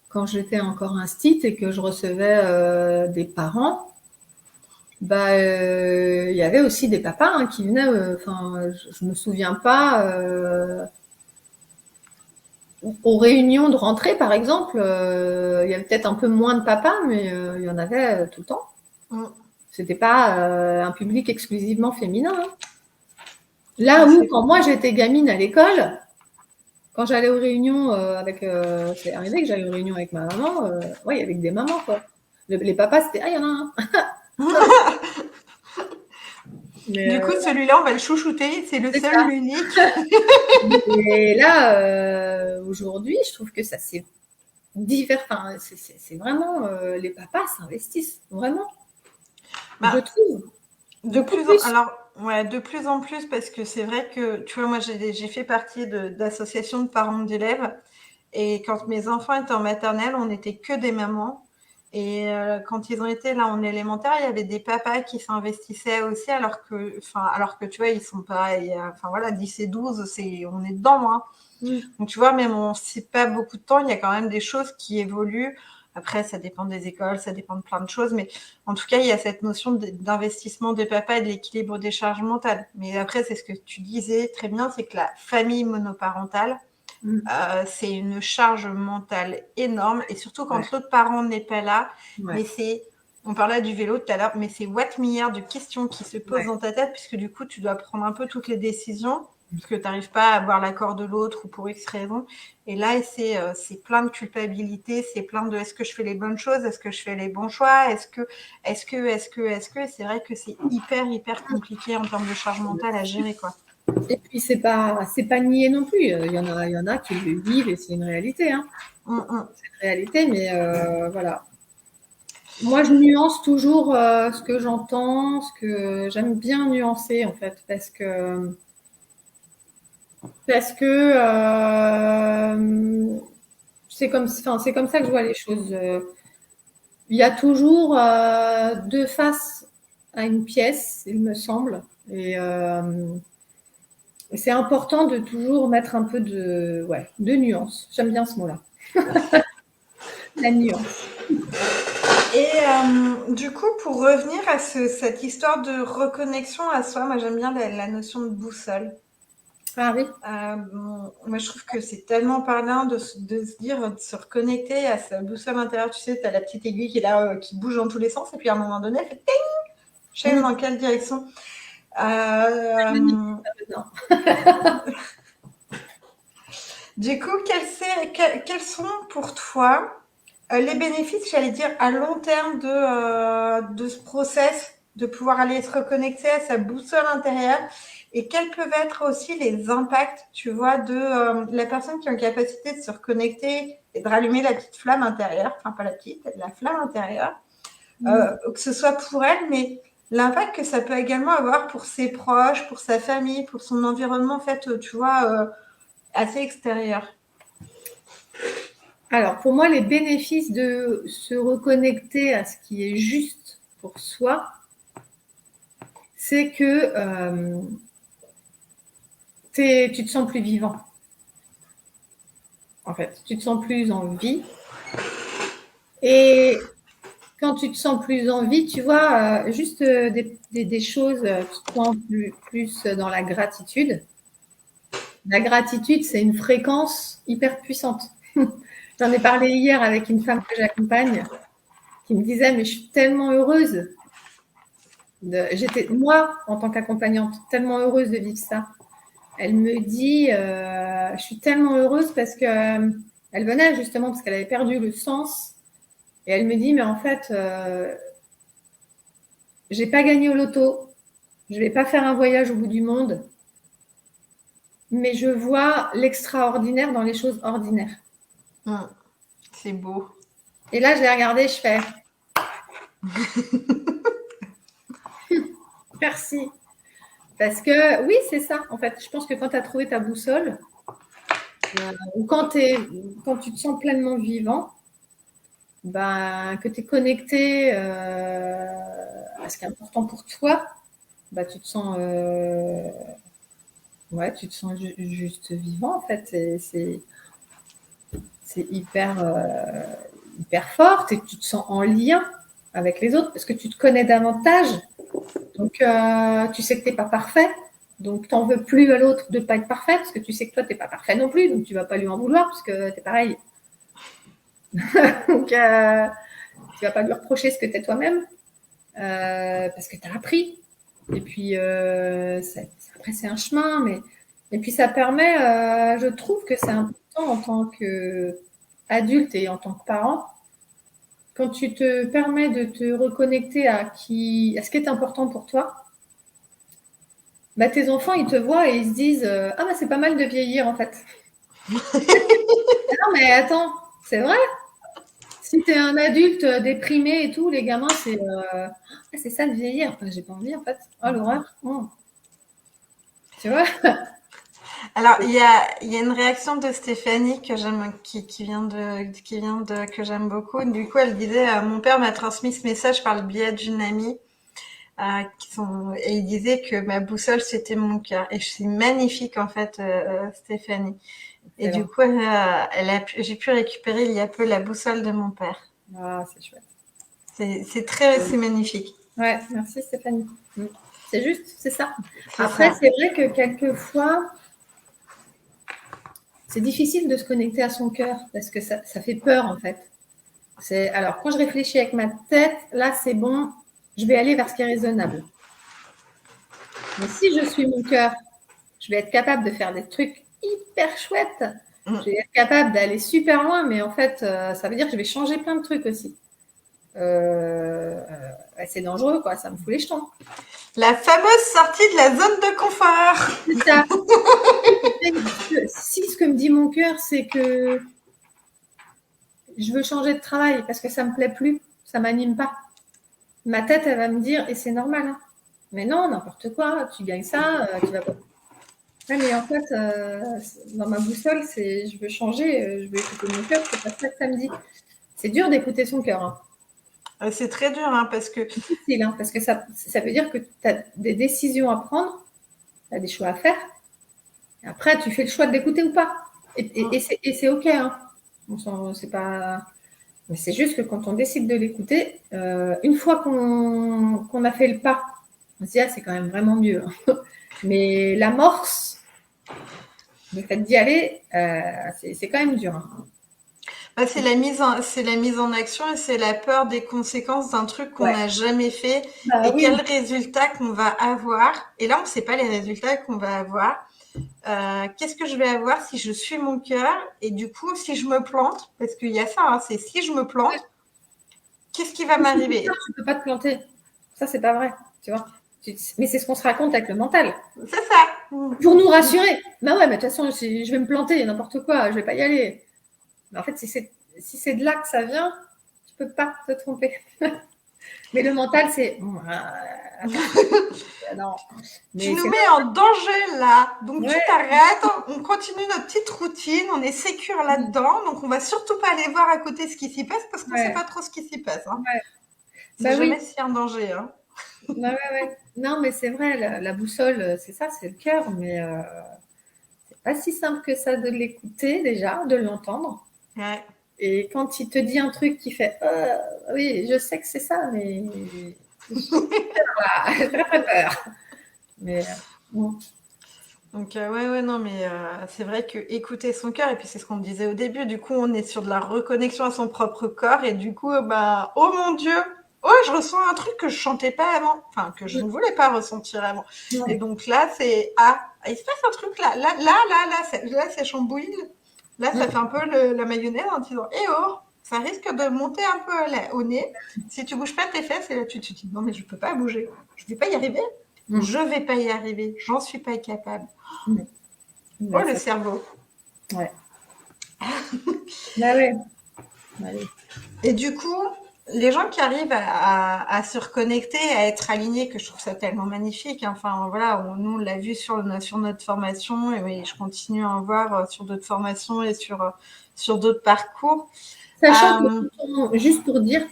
quand j'étais encore instite et que je recevais des parents, bah, il y avait aussi des papas hein, qui venaient. Enfin, je me souviens pas. Aux réunions de rentrée, par exemple, il y avait peut-être un peu moins de papas, mais il y en avait tout le temps. Mm. C'était pas un public exclusivement féminin. Hein. Là Ah, où, quand moi j'étais gamine à l'école, quand j'allais aux réunions c'est arrivé que j'allais aux réunions avec ma maman, ouais, il y avait que des mamans, quoi. Les papas, c'était, ah, il y en a un. du Mais, coup, celui-là, on va le chouchouter. C'est le c'est seul, ça. l'unique. Et là, aujourd'hui, je trouve que ça c'est divers. Enfin, c'est vraiment, les papas s'investissent, vraiment. Je Bah, trouve. de Beaucoup plus en, plus. alors, ouais, de plus en plus, parce que c'est vrai que, tu vois, moi, j'ai fait partie d'associations de parents d'élèves. Et quand mes enfants étaient en maternelle, on n'était que des mamans. Et quand ils ont été là en élémentaire, il y avait des papas qui s'investissaient aussi, alors que tu vois, ils sont pas, enfin voilà, 10 et 12, on est dedans, hein. Mm. Donc tu vois, même on ne sait pas beaucoup de temps, il y a quand même des choses qui évoluent. Après, ça dépend des écoles, ça dépend de plein de choses, mais en tout cas, il y a cette notion d'investissement des papas et de l'équilibre des charges mentales. Mais après, c'est ce que tu disais très bien, c'est que la famille monoparentale, Mm. c'est une charge mentale énorme, et surtout Ouais. quand l'autre parent n'est pas là, Ouais. mais on parlait du vélo tout à l'heure, mais c'est what milliards de questions qui se posent Ouais. dans ta tête, puisque du coup, tu dois prendre un peu toutes les décisions, parce que tu n'arrives pas à avoir l'accord de l'autre ou pour X raison. Et là, c'est plein de culpabilité, c'est plein de est-ce que je fais les bonnes choses, est-ce que je fais les bons choix, et c'est vrai que c'est hyper, hyper compliqué en termes de charge mentale à gérer, quoi. Et puis c'est pas nié non plus. Il y en a qui le vivent et c'est une réalité. Hein. C'est une réalité, mais voilà. Moi, je nuance toujours ce que j'entends, ce que j'aime bien nuancer en fait, parce que c'est comme ça que je vois les choses. Il y a toujours deux faces à une pièce, il me semble, et c'est important de toujours mettre un peu de nuance. J'aime bien ce mot-là, la nuance. Et du coup, pour revenir à cette histoire de reconnexion à soi, moi j'aime bien la notion de boussole. Ah oui. Moi je trouve que c'est tellement parlant de se dire, de se reconnecter à sa boussole intérieure. Tu sais, tu as la petite aiguille qui est là, qui bouge dans tous les sens, et puis à un moment donné, elle fait ting, je sais Mmh. dans quelle direction. Denis, Euh, non. du coup, quels sont pour toi les bénéfices, j'allais dire, à long terme de ce process, de pouvoir aller se reconnecter à sa boussole intérieure, et quels peuvent être aussi les impacts, tu vois, de la personne qui a une capacité de se reconnecter et de rallumer la petite flamme intérieure, enfin pas la petite, la flamme intérieure, que ce soit pour elle, mais l'impact que ça peut également avoir pour ses proches, pour sa famille, pour son environnement, en fait, tu vois, assez extérieur. Alors, pour moi, les bénéfices de se reconnecter à ce qui est juste pour soi, c'est que tu te sens plus vivant. En fait, tu te sens plus en vie. Et quand tu te sens plus en vie, tu vois, juste des choses, tu te sens plus dans la gratitude. La gratitude, c'est une fréquence hyper puissante. J'en ai parlé hier avec une femme que j'accompagne qui me disait, mais je suis tellement heureuse. J'étais, moi, en tant qu'accompagnante, tellement heureuse de vivre ça. Elle me dit, je suis tellement heureuse parce que elle venait justement parce qu'elle avait perdu le sens. Et elle me dit, mais en fait, j'ai pas gagné au loto. Je vais pas faire un voyage au bout du monde. Mais je vois l'extraordinaire dans les choses ordinaires. C'est beau. Et là, je l'ai regardé, je fais merci. Parce que oui, c'est ça, en fait. Je pense que quand tu as trouvé ta boussole, ou quand tu te sens pleinement vivant, ben, que tu es connecté à ce qui est important pour toi, ben, tu te sens, ouais, tu te sens juste vivant, en fait. C'est hyper fort et tu te sens en lien avec les autres parce que tu te connais davantage. Donc, tu sais que tu n'es pas parfait. Donc, tu n'en veux plus à l'autre de ne pas être parfait parce que tu sais que toi, tu n'es pas parfait non plus. Donc, tu ne vas pas lui en vouloir parce que tu es pareil. Donc, tu ne vas pas lui reprocher ce que tu es toi-même parce que tu as appris. Et puis, après, c'est un chemin. Et puis, ça permet, je trouve que c'est important en tant qu'adulte et en tant que parent, quand tu te permets de te reconnecter à ce qui est important pour toi, bah, tes enfants, ils te voient et ils se disent ah, bah, c'est pas mal de vieillir en fait. Non, mais attends, c'est vrai. Si tu es un adulte déprimé et tout, les gamins, c'est ça de vieillir. Enfin, j'ai pas envie en fait. Oh, l'horreur. Oh. Tu vois. Alors, il y a une réaction de Stéphanie que j'aime, que j'aime beaucoup. Du coup, elle disait, mon père m'a transmis ce message par le biais d'une amie, et il disait que ma boussole, c'était mon cœur. Et c'est magnifique, en fait, Stéphanie. Et du coup, j'ai pu récupérer il y a peu la boussole de mon père. Ah, c'est chouette. C'est magnifique. Ouais, merci Stéphanie. C'est juste, c'est ça. C'est Après, ça. c'est vrai que quelquefois, c'est difficile de se connecter à son cœur parce que ça fait peur en fait. Alors, quand je réfléchis avec ma tête, là, c'est bon, je vais aller vers ce qui est raisonnable. Mais si je suis mon cœur, je vais être capable de faire des trucs hyper chouettes. Je vais être capable d'aller super loin, mais en fait, ça veut dire que je vais changer plein de trucs aussi. C'est dangereux, quoi. Ça me fout les jetons. La fameuse sortie de la zone de confort. C'est ça. Si ce que me dit mon cœur, c'est que je veux changer de travail parce que ça me plaît plus, ça m'anime pas. Ma tête, elle va me dire, et c'est normal, hein. Mais non, n'importe quoi, tu gagnes ça, tu vas pas. Ouais, mais en fait, dans ma boussole, c'est je veux changer, je veux écouter mon cœur, c'est pas ça que ça me dit. C'est dur d'écouter son cœur, hein. C'est très dur, hein, parce que... C'est difficile, hein, parce que ça veut dire que tu as des décisions à prendre, tu as des choix à faire. Et après, tu fais le choix de l'écouter ou pas. Et c'est OK, hein. C'est pas... Mais c'est juste que quand on décide de l'écouter, une fois qu'on a fait le pas, on se dit, ah, c'est quand même vraiment mieux, hein. Mais l'amorce, le fait d'y aller, c'est quand même dur, hein. Bah, c'est la mise en action et c'est la peur des conséquences d'un truc qu'on n'a jamais fait et Oui. quel résultat qu'on va avoir. Et là, on ne sait pas les résultats qu'on va avoir. Qu'est-ce que je vais avoir si je suis mon cœur et du coup, si je me plante, parce qu'il y a ça, hein, c'est si je me plante, qu'est-ce qui va m'arriver? Tu ne peux pas te planter. Ça, c'est pas vrai, tu vois. Mais c'est ce qu'on se raconte avec le mental. C'est ça. Pour nous rassurer. Bah ouais, mais de toute façon, je vais me planter, n'importe quoi, je vais pas y aller. Mais en fait, si c'est de là que ça vient, tu peux pas te tromper. Mais le mental, c'est non. Tu nous mets en danger là, donc tu t'arrêtes, on continue notre petite routine, on est sécure là-dedans, donc on va surtout pas aller voir à côté ce qui s'y passe parce qu'on sait pas trop ce qui s'y passe, hein. C'est oui. jamais si un danger, hein. Ouais, ouais, ouais. Non, mais c'est vrai, la boussole, c'est ça, c'est le cœur, mais c'est pas si simple que ça de l'écouter déjà, de l'entendre. Ouais. Et quand il te dit un truc qui fait oui, je sais que c'est ça, mais j'ai peur, j'ai très peur. Mais bon. Donc, ouais, ouais, non, mais c'est vrai que écouter son cœur, et puis c'est ce qu'on disait au début, du coup, on est sur de la reconnexion à son propre corps, et du coup, bah, oh mon Dieu, oh, je ressens un truc que je chantais pas avant, enfin, que je ne voulais pas ressentir avant. Et Ouais. donc là, c'est, il se passe un truc là, là, c'est chambouille. Là, ça fait un peu la mayonnaise en disant, eh oh, ça risque de monter un peu au nez. Si tu bouges pas tes fesses, et là, tu te dis, non, mais je peux pas bouger, je vais pas y arriver. Je vais pas y arriver, j'en suis pas capable. Oh, Ouais, le ça, cerveau. ouais. Bah ouais. Ouais. Et du coup, les gens qui arrivent à se reconnecter, à être alignés, que je trouve ça tellement magnifique. Hein. Enfin, voilà, nous, on l'a vu sur notre formation, et oui, je continue à en voir sur d'autres formations et sur d'autres parcours. Sachant que, Euh, juste pour dire,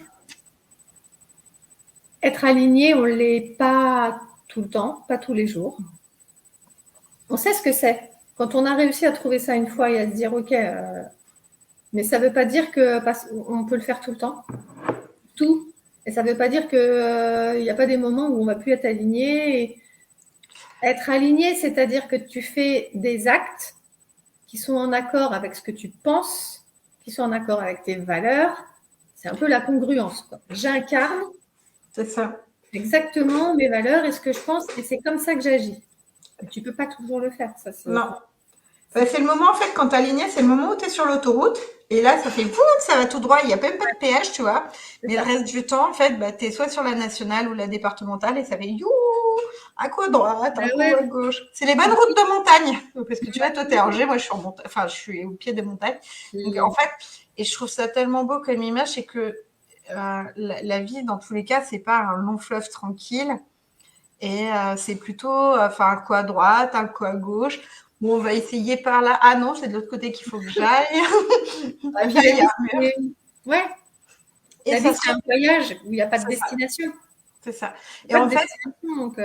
être aligné, on ne l'est pas tout le temps, pas tous les jours. On sait ce que c'est. Quand on a réussi à trouver ça une fois et à se dire, OK, mais ça ne veut pas dire qu'on peut le faire tout le temps, tout. Et ça ne veut pas dire qu'il n'y a pas des moments où on ne va plus être aligné. Et être aligné, c'est-à-dire que tu fais des actes qui sont en accord avec ce que tu penses, qui sont en accord avec tes valeurs. C'est un peu la congruence, quoi. J'incarne c'est ça. exactement mes valeurs et ce que je pense, et c'est comme ça que j'agis. Tu peux pas toujours le faire, ça c'est. Non. C'est le moment, en fait, quand t'es aligné, c'est le moment où t'es sur l'autoroute. Et là, ça fait boum, ça va tout droit. Il n'y a même pas de péage, tu vois. C'est Mais le ça. reste du temps, en fait, bah, t'es soit sur la nationale ou la départementale et ça fait you, un coup à droite, un Ben coup à ouais. gauche. C'est les bonnes routes de montagne. Parce que tu vois, toi, t'es à Angers, moi, je suis en montagne. Enfin, je suis au pied des montagnes. Donc, en fait, et je trouve ça tellement beau comme image, c'est que la vie, dans tous les cas, c'est pas un long fleuve tranquille. Et c'est plutôt, enfin, un coup à droite, un coup à gauche. Bon, on va essayer par là. Ah non, c'est de l'autre côté qu'il faut que j'aille. Et puis Là, la il y a vie, un mur. ouais, Et la ça vie c'est serait, un voyage où il n'y a pas de c'est ça, destination. c'est ça. Et Pas en de fait, destination, donc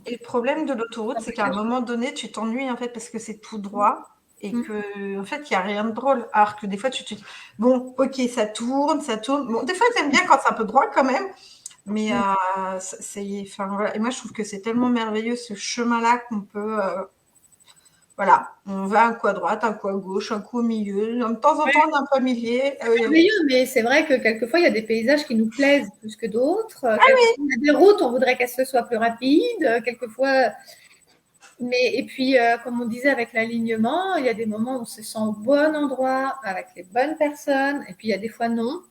et le problème de l'autoroute, un c'est qu'à un voyage. moment donné, tu t'ennuies, en fait, parce que c'est tout droit. Et que, en fait, il n'y a rien de drôle. Alors que des fois, tu te dis, bon, ok, ça tourne, ça tourne. Bon, des fois, j'aime bien quand c'est un peu droit quand même. Mais enfin, voilà. Et moi, je trouve que c'est tellement merveilleux ce chemin-là qu'on peut, voilà, on va un coup à droite, un coup à gauche, un coup au milieu. De temps en temps, on est un peu millier. Merveilleux, mais c'est vrai que quelquefois il y a des paysages qui nous plaisent plus que d'autres. Quelquefois il y a des routes, on voudrait qu'elles soient plus rapides. Quelquefois, mais et puis comme on disait avec l'alignement, il y a des moments où on se sent au bon endroit avec les bonnes personnes, et puis il y a des fois non.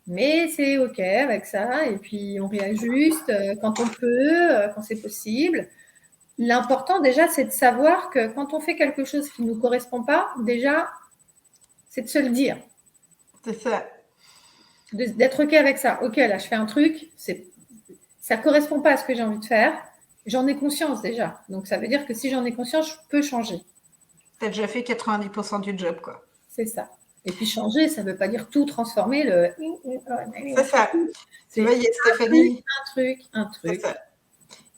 Mais c'est OK avec ça, et puis on réajuste quand on peut, quand c'est possible. L'important déjà, c'est de savoir que quand on fait quelque chose qui ne nous correspond pas, déjà, c'est de se le dire, c'est ça. d'être OK avec ça. OK, là, je fais un truc, ça ne correspond pas à ce que j'ai envie de faire. J'en ai conscience déjà. Donc, ça veut dire que si j'en ai conscience, je peux changer. Tu as déjà fait 90% du job, quoi. C'est ça. Et puis, changer, ça ne veut pas dire tout transformer. C'est ça. Tu vois, C'est il y a un truc, Stéphanie. un truc, un C'est truc. ça.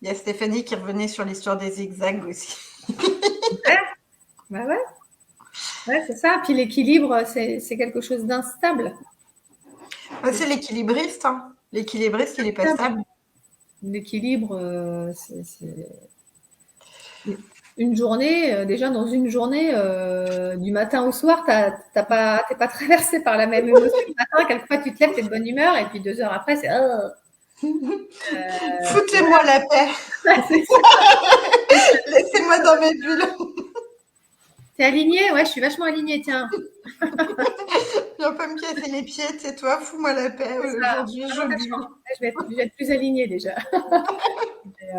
Il y a Stéphanie qui revenait sur l'histoire des zigzags aussi. Ouais, bah ouais. Ouais, c'est ça. Puis l'équilibre, c'est quelque chose d'instable. C'est l'équilibriste. Hein. L'équilibriste, il est pas Stable. stable. L'équilibre, c'est une journée, déjà dans une journée, du matin au soir, t'es pas traversé par la même émotion. Le matin, quelquefois, tu te lèves, t'es de bonne humeur, et puis 2 heures après, c'est Foutez-moi la paix. c'est ça. Laissez-moi dans mes bulles. T'es aligné? Ouais, je suis vachement alignée, tiens. Viens pas me casser les pieds, tais-toi, fous-moi la paix. C'est ça. Aujourd'hui, Ah je non, bulle. je vais être plus alignée déjà. Et,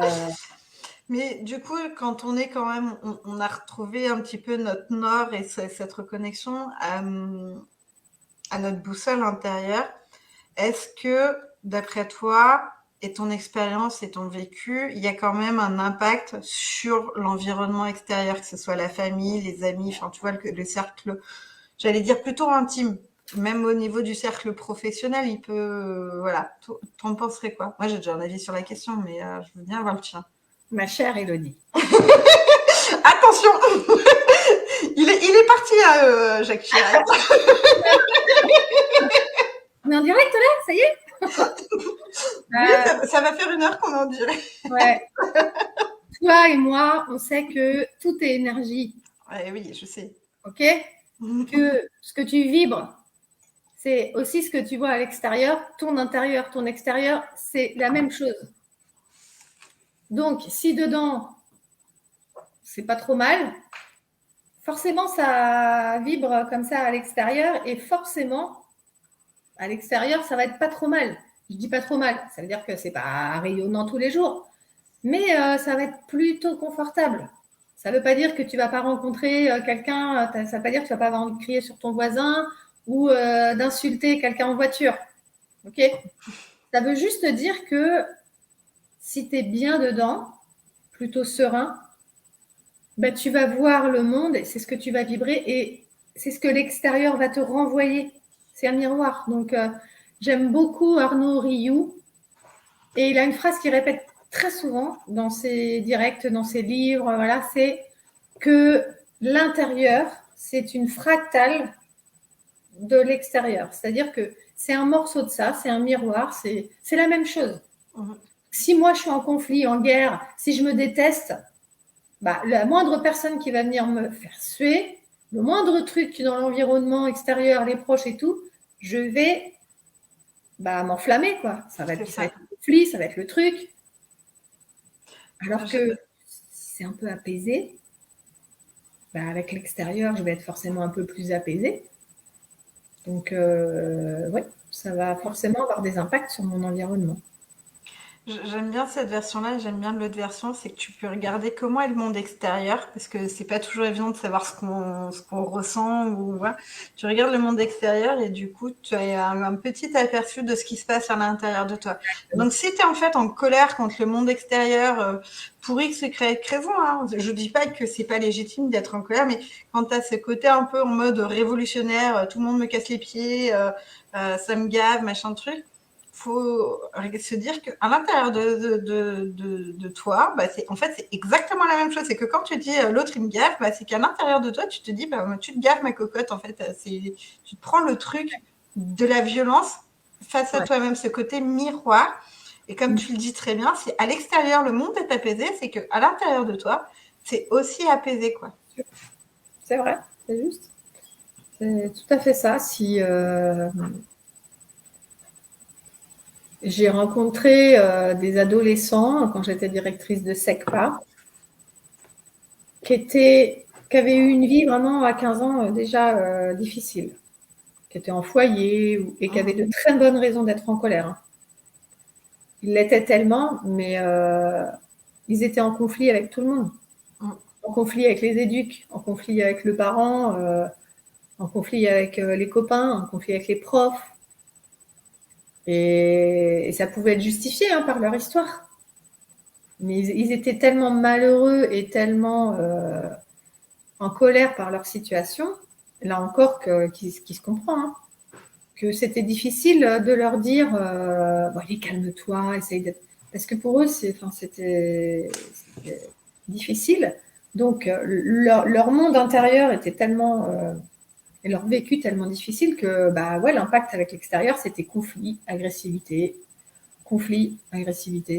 Mais du coup, quand on est quand même, on a retrouvé un petit peu notre nord et cette reconnexion à notre boussole intérieure. Est-ce que, d'après toi, et ton expérience et ton vécu, il y a quand même un impact sur l'environnement extérieur, que ce soit la famille, les amis, enfin, tu vois, le cercle, j'allais dire plutôt intime. même au niveau du cercle professionnel, il peut. Voilà. T'en penserais quoi? Moi, j'ai déjà un avis sur la question, mais je veux bien avoir le tien. Ma chère Élodie. Attention. Il est parti, Jacques Chirac. On est en direct là, ça y est. Oui, ça va faire 1 heure qu'on en dirait. Ouais. Toi et moi, on sait que tout est énergie. Ouais, oui, je sais. Ok. Que ce que tu vibres, c'est aussi ce que tu vois à l'extérieur. Ton intérieur, ton extérieur, c'est la même chose. Donc, si dedans, c'est pas trop mal, forcément, ça vibre comme ça à l'extérieur et forcément, à l'extérieur, ça va être pas trop mal. Je dis pas trop mal, ça veut dire que c'est pas rayonnant tous les jours, mais ça va être plutôt confortable. Ça veut pas dire que tu vas pas rencontrer quelqu'un, ça veut pas dire que tu vas pas avoir envie de crier sur ton voisin ou d'insulter quelqu'un en voiture. Ok. Ça veut juste dire que si tu es bien dedans, plutôt serein, ben, tu vas voir le monde, c'est ce que tu vas vibrer et c'est ce que l'extérieur va te renvoyer. C'est un miroir. Donc, j'aime beaucoup Arnaud Rioux et il a une phrase qu'il répète très souvent dans ses directs, dans ses livres, voilà, c'est que l'intérieur, c'est une fractale de l'extérieur. C'est-à-dire que c'est un morceau de ça, c'est un miroir, c'est la même chose. Si moi je suis en conflit, en guerre, si je me déteste, bah, la moindre personne qui va venir me faire suer, le moindre truc dans l'environnement extérieur, les proches et tout, je vais m'enflammer, quoi. Ça va être le conflit, ça va être le truc. Alors que si c'est un peu apaisé, avec l'extérieur, je vais être forcément un peu plus apaisée. Donc, ouais, ça va forcément avoir des impacts sur mon environnement. J'aime bien cette version-là, j'aime bien l'autre version, c'est que tu peux regarder comment est le monde extérieur, parce que c'est pas toujours évident de savoir ce qu'on ressent ou voilà. Tu regardes le monde extérieur et du coup, tu as un petit aperçu de ce qui se passe à l'intérieur de toi. Donc, si tu es en fait en colère contre le monde extérieur, pour X ou Y raison, hein, je dis pas que c'est pas légitime d'être en colère, mais quand tu as ce côté un peu en mode révolutionnaire, tout le monde me casse les pieds, ça me gave, machin truc, faut se dire qu'à l'intérieur de toi, en fait, c'est exactement la même chose. C'est que quand tu dis l'autre, il me gaffe, c'est qu'à l'intérieur de toi, tu te dis, tu te gaffes, ma cocotte. En fait, tu te prends le truc de la violence face à toi-même, ce côté miroir. Et comme tu le dis très bien, si à l'extérieur, le monde est apaisé, c'est qu'à l'intérieur de toi, c'est aussi apaisé, quoi. C'est vrai, c'est juste. C'est tout à fait ça. Si j'ai rencontré des adolescents quand j'étais directrice de SECPA qui avaient eu une vie vraiment à 15 ans déjà difficile, qui étaient en foyer et qui avaient de très bonnes raisons d'être en colère. Hein. Ils l'étaient tellement, mais ils étaient en conflit avec tout le monde. En conflit avec les éducs, en conflit avec le parent, en conflit avec les copains, en conflit avec les profs. Et ça pouvait être justifié par leur histoire. Mais ils étaient tellement malheureux et tellement en colère par leur situation, là encore, qui se comprend, hein, que c'était difficile de leur dire allez, calme-toi, essaye d'être. Parce que pour eux, c'était difficile. Donc, leur monde intérieur était tellement. Et leur vécu tellement difficile que l'impact avec l'extérieur, c'était conflit, agressivité,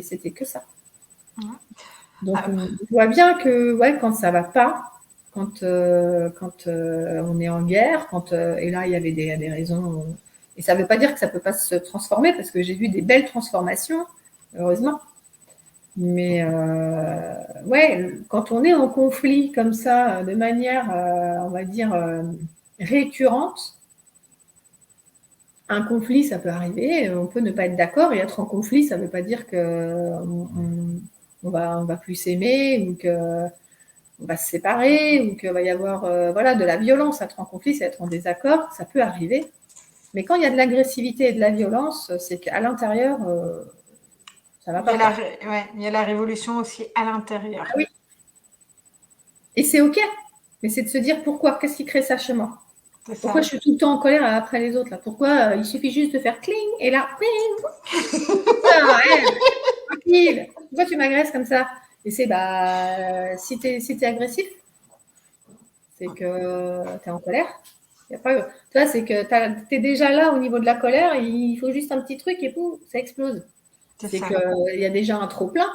c'était que ça. Donc, on voit bien que quand ça va pas, quand on est en guerre, et là, il y avait des raisons. Et ça ne veut pas dire que ça ne peut pas se transformer, parce que j'ai vu des belles transformations, heureusement. Mais quand on est en conflit comme ça, de manière, on va dire, récurrente, un conflit, ça peut arriver, on peut ne pas être d'accord, et être en conflit, ça ne veut pas dire qu'on va plus s'aimer, ou qu'on va se séparer, ou qu'il va y avoir de la violence. Être en conflit, c'est être en désaccord, ça peut arriver. Mais quand il y a de l'agressivité et de la violence, c'est qu'à l'intérieur, ça va pas. Il y a la révolution aussi à l'intérieur. Ah oui. Et c'est OK. Mais c'est de se dire pourquoi, qu'est-ce qui crée ça chez moi? C'est ça. Pourquoi je suis tout le temps en colère après les autres là? Pourquoi il suffit juste de faire cling et là, cling. Ah, ouais, tranquille. Pourquoi tu m'agresses comme ça? Et c'est si t'es agressif, c'est que t'es en colère. Y a pas, tu vois, c'est que t'es déjà là au niveau de la colère. Il faut juste un petit truc et pouf, ça explose. C'est C'est ça. que il y a déjà un trop plein.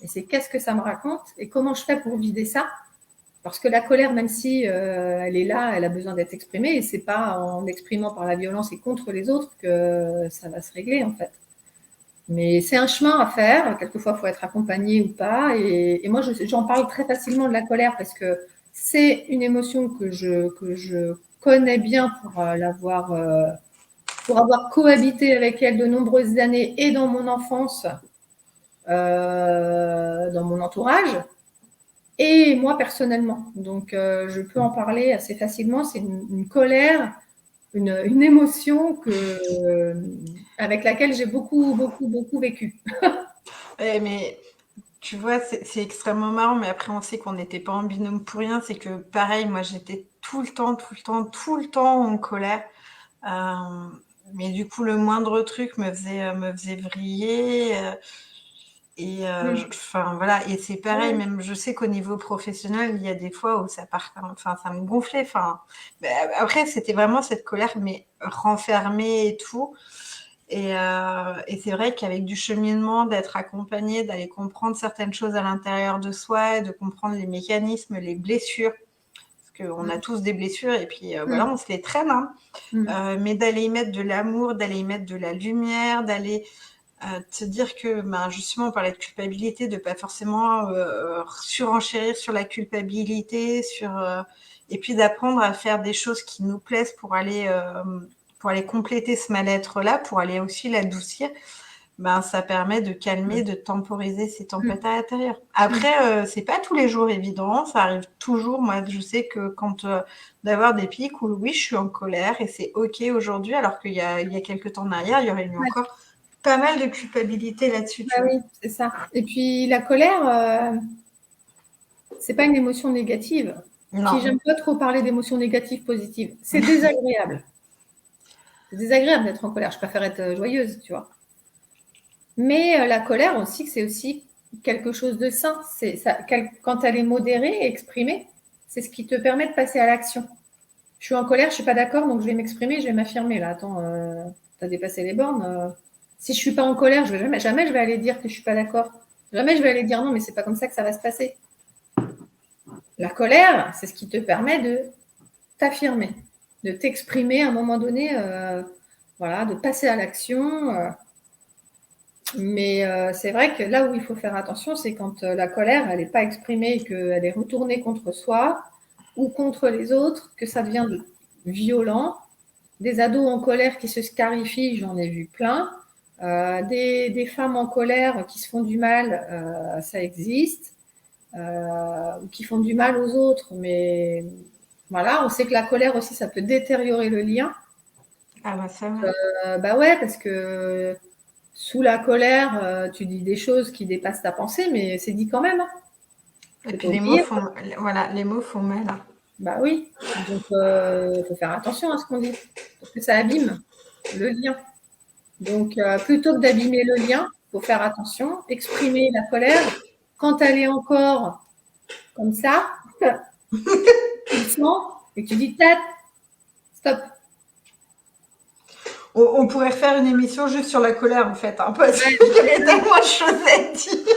Et c'est qu'est-ce que ça me raconte et comment je fais pour vider ça? Parce que la colère, même si elle est là, elle a besoin d'être exprimée, et c'est pas en exprimant par la violence et contre les autres que ça va se régler en fait. Mais c'est un chemin à faire. Quelquefois, il faut être accompagné ou pas. Et moi, j'en parle très facilement de la colère parce que c'est une émotion que je connais bien pour avoir cohabité avec elle de nombreuses années et dans mon enfance, dans mon entourage. Et moi personnellement. Donc, je peux en parler assez facilement. C'est une colère, une émotion avec laquelle j'ai beaucoup, beaucoup, beaucoup vécu. Mais tu vois, c'est extrêmement marrant, mais après, on sait qu'on n'était pas en binôme pour rien. C'est que pareil, moi, j'étais tout le temps, tout le temps, tout le temps en colère. Euh, mais du coup, le moindre truc me faisait vriller. Enfin voilà, et c'est pareil, Ouais. même je sais qu'au niveau professionnel, il y a des fois où ça part, enfin ça me gonflait. Enfin, après c'était vraiment cette colère, mais renfermée et tout. Et c'est vrai qu'avec du cheminement, d'être accompagné, d'aller comprendre certaines choses à l'intérieur de soi, de comprendre les mécanismes, les blessures, parce qu'on a Mm. tous des blessures et puis voilà, Mm. on se les traîne, hein. Mm. Mais d'aller y mettre de l'amour, d'aller y mettre de la lumière, d'aller te dire que justement on parlait de culpabilité, de pas forcément surenchérir sur la culpabilité, et puis d'apprendre à faire des choses qui nous plaisent pour aller compléter ce mal-être là, pour aller aussi l'adoucir. Ça permet de calmer, de temporiser ces tempêtes à l'intérieur. Mm. Après, c'est pas tous les jours évident, ça arrive toujours. Moi, je sais que quand d'avoir des pics où oui, je suis en colère et c'est ok aujourd'hui, alors il y a quelques temps en arrière, il y aurait eu Ouais. encore pas mal de culpabilité là-dessus, Bah tu vois. oui, c'est ça. Et puis la colère, c'est pas une émotion négative. Puis Non, j'aime pas trop parler d'émotions négatives, positives. C'est désagréable. C'est désagréable d'être en colère. Je préfère être joyeuse, tu vois. Mais la colère aussi, c'est aussi quelque chose de sain. C'est ça, quand elle est modérée et exprimée, c'est ce qui te permet de passer à l'action. Je suis en colère, je suis pas d'accord, donc je vais m'exprimer, je vais m'affirmer. Là, attends, t'as dépassé les bornes. Si je suis pas en colère, je vais jamais je vais aller dire que je suis pas d'accord. Jamais je vais aller dire non, mais c'est pas comme ça que ça va se passer. La colère, c'est ce qui te permet de t'affirmer, de t'exprimer à un moment donné, voilà, de passer à l'action. Mais c'est vrai que là où il faut faire attention, c'est quand la colère, elle n'est pas exprimée et qu'elle est retournée contre soi ou contre les autres, que ça devient violent. Des ados en colère qui se scarifient, j'en ai vu plein. Des femmes en colère qui se font du mal, ça existe. Ou qui font du mal aux autres. Mais voilà, on sait que la colère aussi, ça peut détériorer le lien. ça va. Bah ouais, parce que sous la colère, tu dis des choses qui dépassent ta pensée, mais c'est dit quand même. Hein. Et Faut puis pas oublier. voilà, les mots font mal, hein. Bah oui. Donc, faut faire attention à ce qu'on dit, parce que ça abîme le lien. Donc, plutôt que d'abîmer le lien, faut faire attention, exprimer la colère. Quand elle est encore comme ça, tu le sens et tu dis tête, stop. On pourrait faire une émission juste sur la colère, en fait, hein, parce Ouais, qu'il y aurait tellement de choses à dire.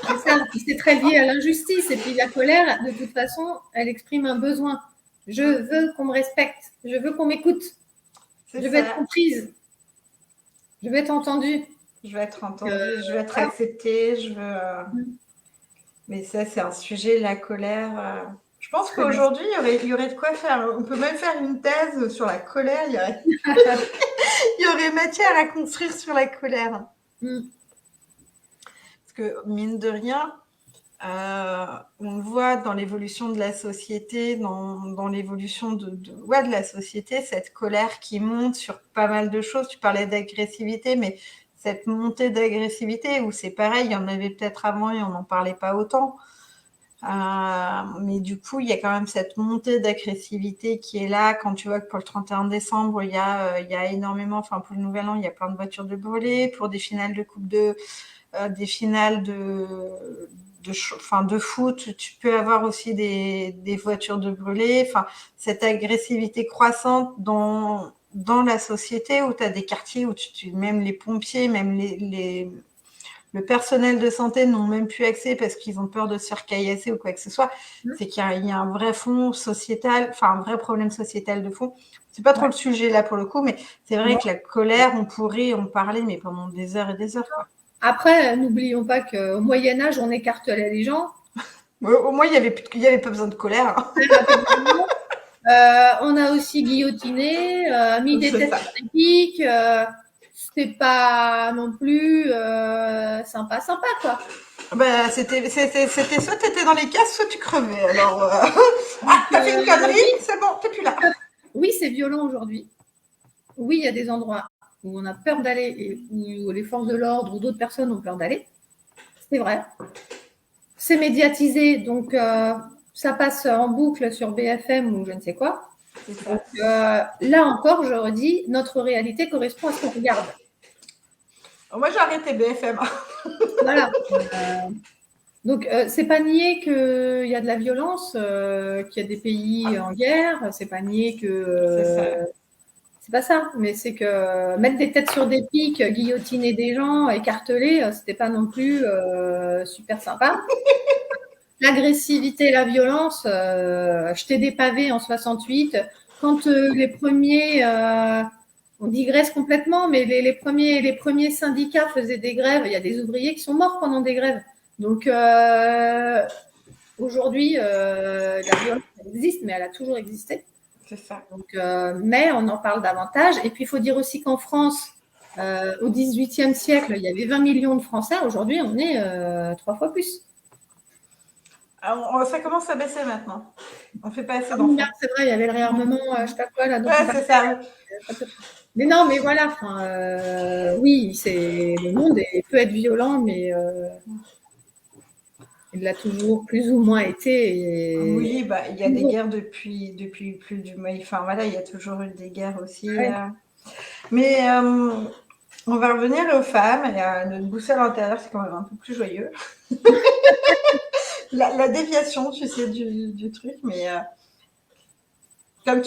c'est ça. C'est très lié à l'injustice. Et puis la colère, de toute façon, elle exprime un besoin. Je veux qu'on me respecte. Je veux qu'on m'écoute. C'est Je veux être ça. comprise. Je veux être entendue. Je veux être Euh, entendue, je veux être voilà. acceptée, je veux. Mais ça, c'est un sujet, la colère. Je pense Très vaste. qu'aujourd'hui, il y aurait de quoi faire. On peut même faire une thèse sur la colère. Il y aurait matière à construire sur la colère. Mm. Parce que, mine de rien, on le voit dans l'évolution de la société, dans l'évolution de la société, cette colère qui monte sur pas mal de choses. Tu parlais d'agressivité, mais cette montée d'agressivité où c'est pareil, il y en avait peut-être avant et on n'en parlait pas autant. Mais du coup, il y a quand même cette montée d'agressivité qui est là. Quand tu vois que pour le 31 décembre, il y a énormément, enfin pour le Nouvel An, il y a plein de voitures de brûlées. Pour des finales de Coupe des finales de foot, tu peux avoir aussi des voitures de brûlées. Enfin, cette agressivité croissante dans la société où tu as des quartiers où même les pompiers, même le personnel de santé n'ont même plus accès parce qu'ils ont peur de se faire caillasser ou quoi que ce soit. C'est qu'il y a un vrai fond sociétal, enfin un vrai problème sociétal de fond. C'est pas trop le sujet là pour le coup, mais c'est vrai que la colère, on pourrait en parler, mais pendant des heures et des heures, quoi. Après, n'oublions pas qu'au Moyen-Âge, on écartelait les gens. Au moins, il y avait pas besoin de colère. On a aussi guillotiné, mis des têtes sur des pics. C'était pas non plus sympa, quoi. Ben, c'était soit t'étais dans les cases, soit tu crevais. Alors, ah, t'as fait une connerie, c'est bon, t'es plus là. Oui, c'est violent aujourd'hui. Oui, il y a des endroits où on a peur d'aller et où les forces de l'ordre ou d'autres personnes ont peur d'aller. C'est vrai. C'est médiatisé, donc ça passe en boucle sur BFM ou je ne sais quoi. Donc, là encore, je redis, notre réalité correspond à ce qu'on regarde. Moi, j'ai arrêté BFM. Voilà. Donc, c'est pas nier qu'il y a de la violence, qu'il y a des pays en guerre, c'est pas nier que. C'est pas ça, mais c'est que mettre des têtes sur des pics, guillotiner des gens, écarteler, c'était pas non plus super sympa. L'agressivité, la violence, jeter des pavés en 68, quand les premiers, on digresse complètement, mais les premiers syndicats faisaient des grèves, il y a des ouvriers qui sont morts pendant des grèves. Donc aujourd'hui, la violence existe, mais elle a toujours existé. C'est ça. Donc, mais on en parle davantage. Et puis, il faut dire aussi qu'en France, au XVIIIe siècle, il y avait 20 millions de Français. Aujourd'hui, on est 3 fois plus. Alors, ça commence à baisser maintenant. On fait pas assez d'enfants. C'est vrai, il y avait le réarmement, je sais pas quoi, là. Ouais, c'est ça. Mais non, mais voilà. Oui, le monde peut être violent, mais il l'a toujours plus ou moins été. Oui, bah, il y a des guerres depuis plus du mois. Enfin, voilà, il y a toujours eu des guerres aussi. Ouais. Mais on va revenir aux femmes et à notre boussole intérieure, c'est quand même un peu plus joyeux. La déviation, tu sais, du truc, mais comme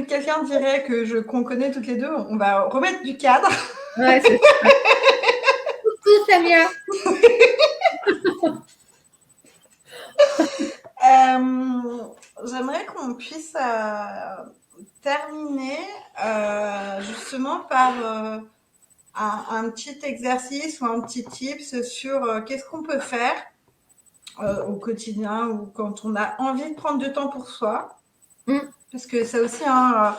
quelqu'un dirait qu'on connaît toutes les deux, on va remettre du cadre. Ouais, c'est ça. Coucou, Samia. J'aimerais qu'on puisse terminer justement par un petit exercice ou un petit tips sur qu'est-ce qu'on peut faire au quotidien ou quand on a envie de prendre du temps pour soi. Parce que ça aussi, hein,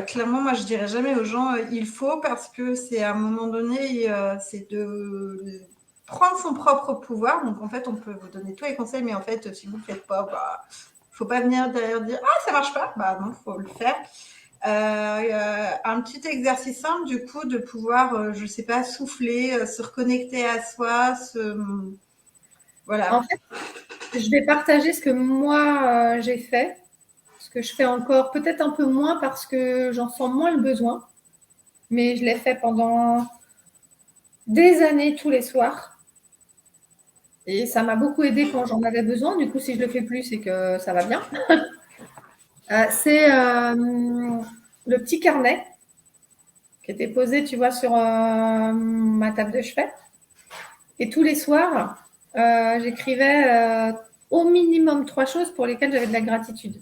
clairement, moi, je dirais jamais aux gens il faut, parce que c'est à un moment donné, c'est de prendre son propre pouvoir. Donc, en fait, on peut vous donner tous les conseils, mais en fait, si vous ne le faites pas, bah, faut pas venir derrière dire ah, ça marche pas. Bah, non, faut le faire. Un petit exercice simple, du coup, de pouvoir, je sais pas, souffler, se reconnecter à soi, voilà. En fait, je vais partager ce que moi j'ai fait, ce que je fais encore, peut-être un peu moins parce que j'en sens moins le besoin, mais je l'ai fait pendant des années tous les soirs. Et ça m'a beaucoup aidé quand j'en avais besoin. Du coup, si je le fais plus, c'est que ça va bien. C'est le petit carnet qui était posé, tu vois, sur ma table de chevet. Et tous les soirs, j'écrivais au minimum 3 choses pour lesquelles j'avais de la gratitude.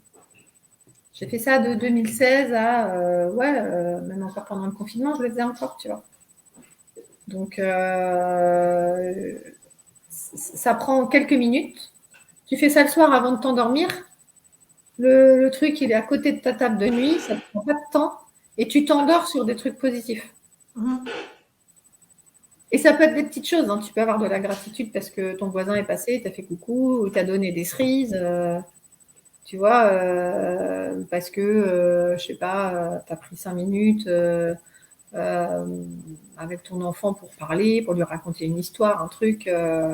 J'ai fait ça de 2016 à, même encore pendant le confinement, je le faisais encore, tu vois. Donc, ça prend quelques minutes. Tu fais ça le soir avant de t'endormir. Le truc, il est à côté de ta table de nuit, ça ne prend pas de temps. Et tu t'endors sur des trucs positifs. Et ça peut être des petites choses. Hein. Tu peux avoir de la gratitude parce que ton voisin est passé, t'a fait coucou, ou t'a donné des cerises. Tu vois, parce que, je sais pas, tu as pris 5 minutes avec ton enfant pour parler, pour lui raconter une histoire, un truc,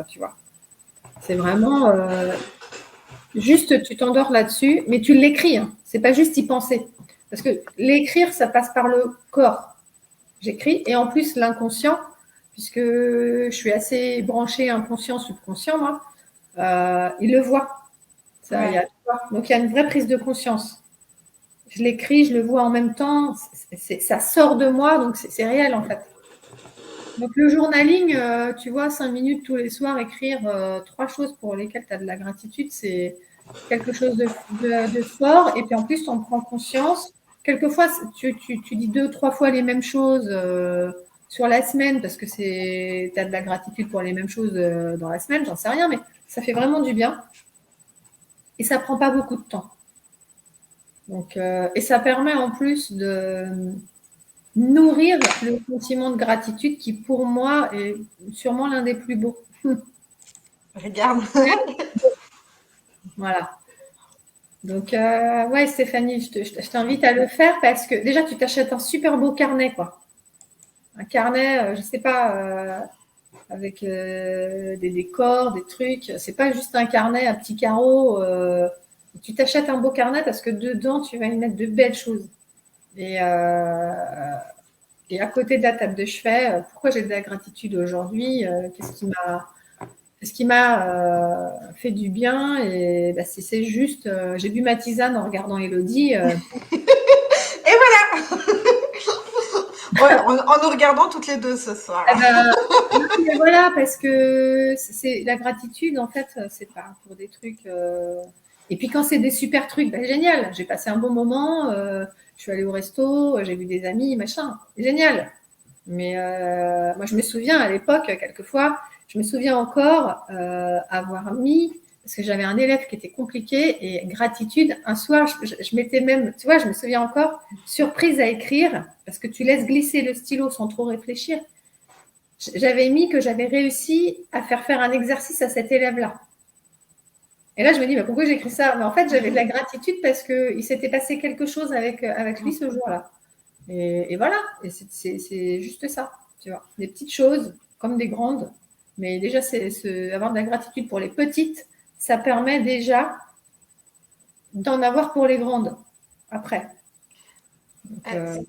tu vois. C'est vraiment Juste, tu t'endors là-dessus, mais tu l'écris. Hein. C'est pas juste y penser. Parce que l'écrire, ça passe par le corps. J'écris. Et en plus, l'inconscient, puisque je suis assez branchée inconscient, subconscient, moi, il le voit. Ça, Ouais. donc, il y a une vraie prise de conscience. Je l'écris, je le vois en même temps. Ça sort de moi, donc c'est réel, en fait. Donc, le journaling, tu vois, 5 minutes tous les soirs, écrire 3 choses pour lesquelles tu as de la gratitude, c'est quelque chose de fort. Et puis, en plus, tu en prends conscience. Quelquefois, tu dis 2, 3 fois les mêmes choses sur la semaine parce que tu as de la gratitude pour les mêmes choses dans la semaine, j'en sais rien, mais ça fait vraiment du bien. Et ça prend pas beaucoup de temps. Donc, et ça permet en plus de nourrir le sentiment de gratitude qui, pour moi, est sûrement l'un des plus beaux. Regarde. Voilà. Donc, ouais, Stéphanie, je t'invite à le faire parce que déjà, tu t'achètes un super beau carnet, quoi. Un carnet, je sais pas, avec des décors, des trucs. C'est pas juste un carnet, un petit carreau. Tu t'achètes un beau carnet parce que dedans, tu vas y mettre de belles choses. Et, et à côté de la table de chevet, pourquoi j'ai de la gratitude aujourd'hui Qu'est-ce qui m'a fait du bien et bah, c'est juste, j'ai bu ma tisane en regardant Elodie. Et voilà. Ouais, en nous regardant toutes les deux ce soir. Non, mais voilà, parce que c'est la gratitude, en fait, c'est pas pour des trucs. Et puis quand c'est des super trucs, bah, génial. J'ai passé un bon moment, je suis allée au resto, j'ai vu des amis, machin. Génial. Mais moi, je me souviens à l'époque, quelquefois, je me souviens encore avoir mis, parce que j'avais un élève qui était compliqué, et gratitude, un soir, je m'étais même, tu vois, je me souviens encore, surprise à écrire, parce que tu laisses glisser le stylo sans trop réfléchir. J'avais mis que j'avais réussi à faire un exercice à cet élève-là. Et là, je me dis, bah, pourquoi j'ai écrit ça? Mais en fait, j'avais de la gratitude parce qu'il s'était passé quelque chose avec lui ce jour-là. Et voilà, et c'est juste ça, tu vois. Des petites choses comme des grandes, mais déjà, avoir de la gratitude pour les petites, ça permet déjà d'en avoir pour les grandes après. Donc,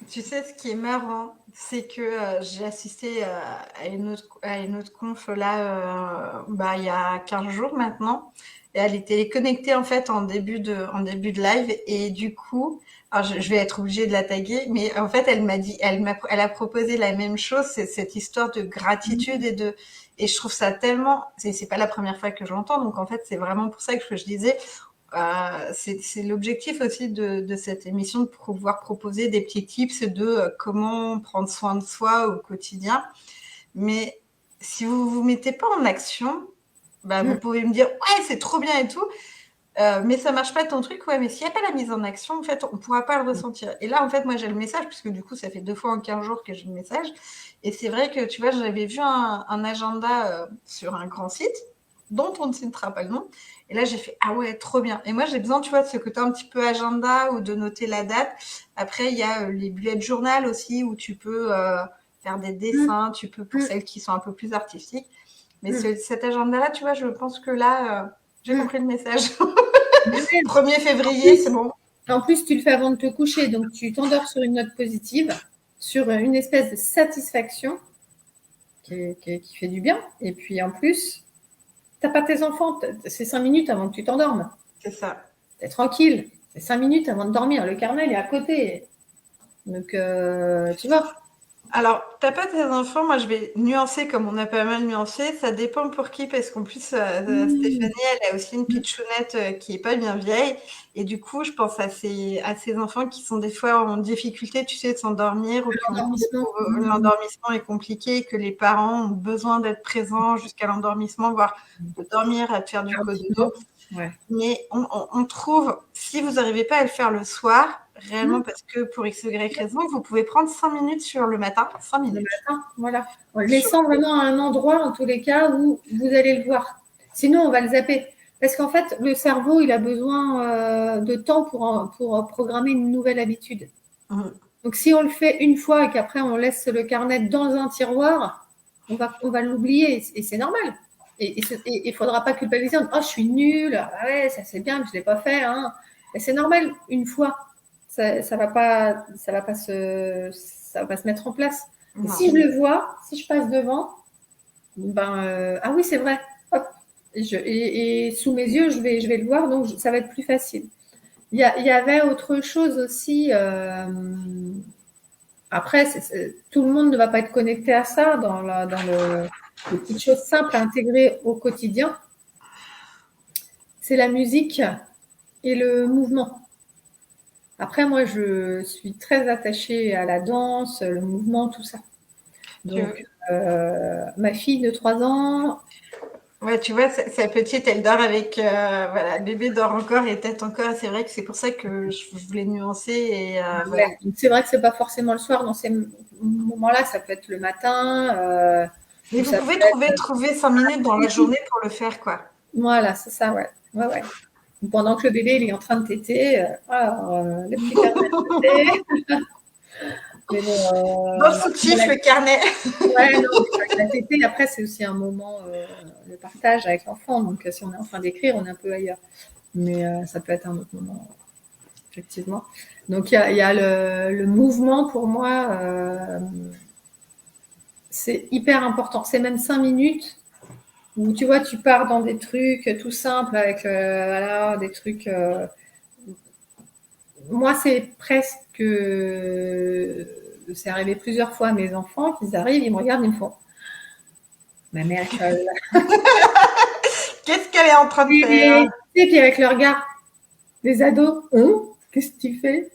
Tu sais, ce qui est marrant, c'est que j'ai assisté à une autre conf là, bah, il y a 15 jours maintenant. Et elle était connectée en fait en début de live. Et du coup, alors je vais être obligée de la taguer, mais en fait, elle m'a dit, elle a proposé la même chose, c'est cette histoire de gratitude et je trouve ça tellement, c'est pas la première fois que je l'entends. Donc en fait, c'est vraiment pour ça que je disais, c'est l'objectif aussi de cette émission, de pouvoir proposer des petits tips de comment prendre soin de soi au quotidien. Mais si vous ne vous mettez pas en action, bah, vous pouvez me dire ouais, c'est trop bien et tout, mais ça marche pas ton truc. Ouais, mais s'il n'y a pas la mise en action, en fait, on ne pourra pas le ressentir. Et là, en fait, moi, j'ai le message, puisque du coup, ça fait 2 fois en 15 jours que j'ai le message. Et c'est vrai que, tu vois, j'avais vu un agenda sur un grand site dont on ne citera pas le nom. Et là, j'ai fait ah ouais, trop bien. Et moi, j'ai besoin, tu vois, de ce côté un petit peu agenda ou de noter la date. Après, il y a les bullet journal aussi où tu peux faire des dessins, tu peux pour celles qui sont un peu plus artistiques. Mais cet agenda-là, tu vois, je pense que là, j'ai compris le message. 1er février, c'est bon. En plus, tu le fais avant de te coucher, donc tu t'endors sur une note positive, sur une espèce de satisfaction qui fait du bien. Et puis en plus, t'as pas tes enfants, c'est 5 minutes avant que tu t'endormes. C'est ça. T'es tranquille, c'est 5 minutes avant de dormir. Le carnet, il est à côté. Donc, tu vois. Alors, t'as pas tes enfants, moi je vais nuancer comme on a pas mal nuancé, ça dépend pour qui, parce qu'en plus, Stéphanie, elle a aussi une pitchounette qui est pas bien vieille, et du coup, je pense à ces enfants qui sont des fois en difficulté, tu sais, de s'endormir, ou qui ont l'endormissement est compliqué, et que les parents ont besoin d'être présents jusqu'à l'endormissement, voire de dormir, à te faire du cododo. Ouais. Mais on trouve, si vous n'arrivez pas à le faire le soir, réellement parce que pour X, Y raison, vous pouvez prendre 5 minutes sur le matin. 5 minutes. Le matin, voilà. En le laissant vraiment à un endroit, en tous les cas, où vous allez le voir. Sinon, on va le zapper. Parce qu'en fait, le cerveau, il a besoin de temps pour programmer une nouvelle habitude. Donc, si on le fait une fois et qu'après, on laisse le carnet dans un tiroir, on va l'oublier. Et c'est normal. Et il faudra pas culpabiliser en disant, oh, je suis nulle, ah ouais, ça c'est bien, mais je l'ai pas fait, hein. Et c'est normal, une fois, ça va pas, ça va pas se mettre en place. Et Non. si je le vois, si je passe devant, ben, ah oui, c'est vrai, hop, et sous mes yeux, je vais le voir, donc ça va être plus facile. Il y avait autre chose aussi. Après, tout le monde ne va pas être connecté à ça dans les petites choses simples à intégrer au quotidien. C'est la musique et le mouvement. Après, moi, je suis très attachée à la danse, le mouvement, tout ça. Donc, ma fille de 3 ans. Ouais, tu vois, sa petite, elle dort avec. Voilà, le bébé dort encore et tête encore. C'est vrai que c'est pour ça que je voulais nuancer. Et voilà. Ouais, c'est vrai que c'est pas forcément le soir. Dans ces moments-là, ça peut être le matin. Mais Ou vous ça pouvez peut être... trouver 5 minutes dans la journée pour le faire, quoi. Voilà, c'est ça, ouais. Ouais, ouais. Pendant que le bébé il est en train de téter, alors, le petit carnet de téter. Mais bon, Bon soutif, le carnet. ouais, non, mais la tétée, après, c'est aussi un moment de partage avec l'enfant. Donc, si on est en train d'écrire, on est un peu ailleurs. Mais ça peut être un autre moment, effectivement. Donc, il y a le mouvement pour moi, c'est hyper important. C'est même 5 minutes où tu vois, tu pars dans des trucs tout simples avec voilà, des trucs. Moi, c'est presque. C'est arrivé plusieurs fois à mes enfants qu'ils arrivent, ils me regardent, ils me font ma mère, Qu'est-ce qu'elle est en train de faire? et puis avec le regard des ados, qu'est-ce que tu fais?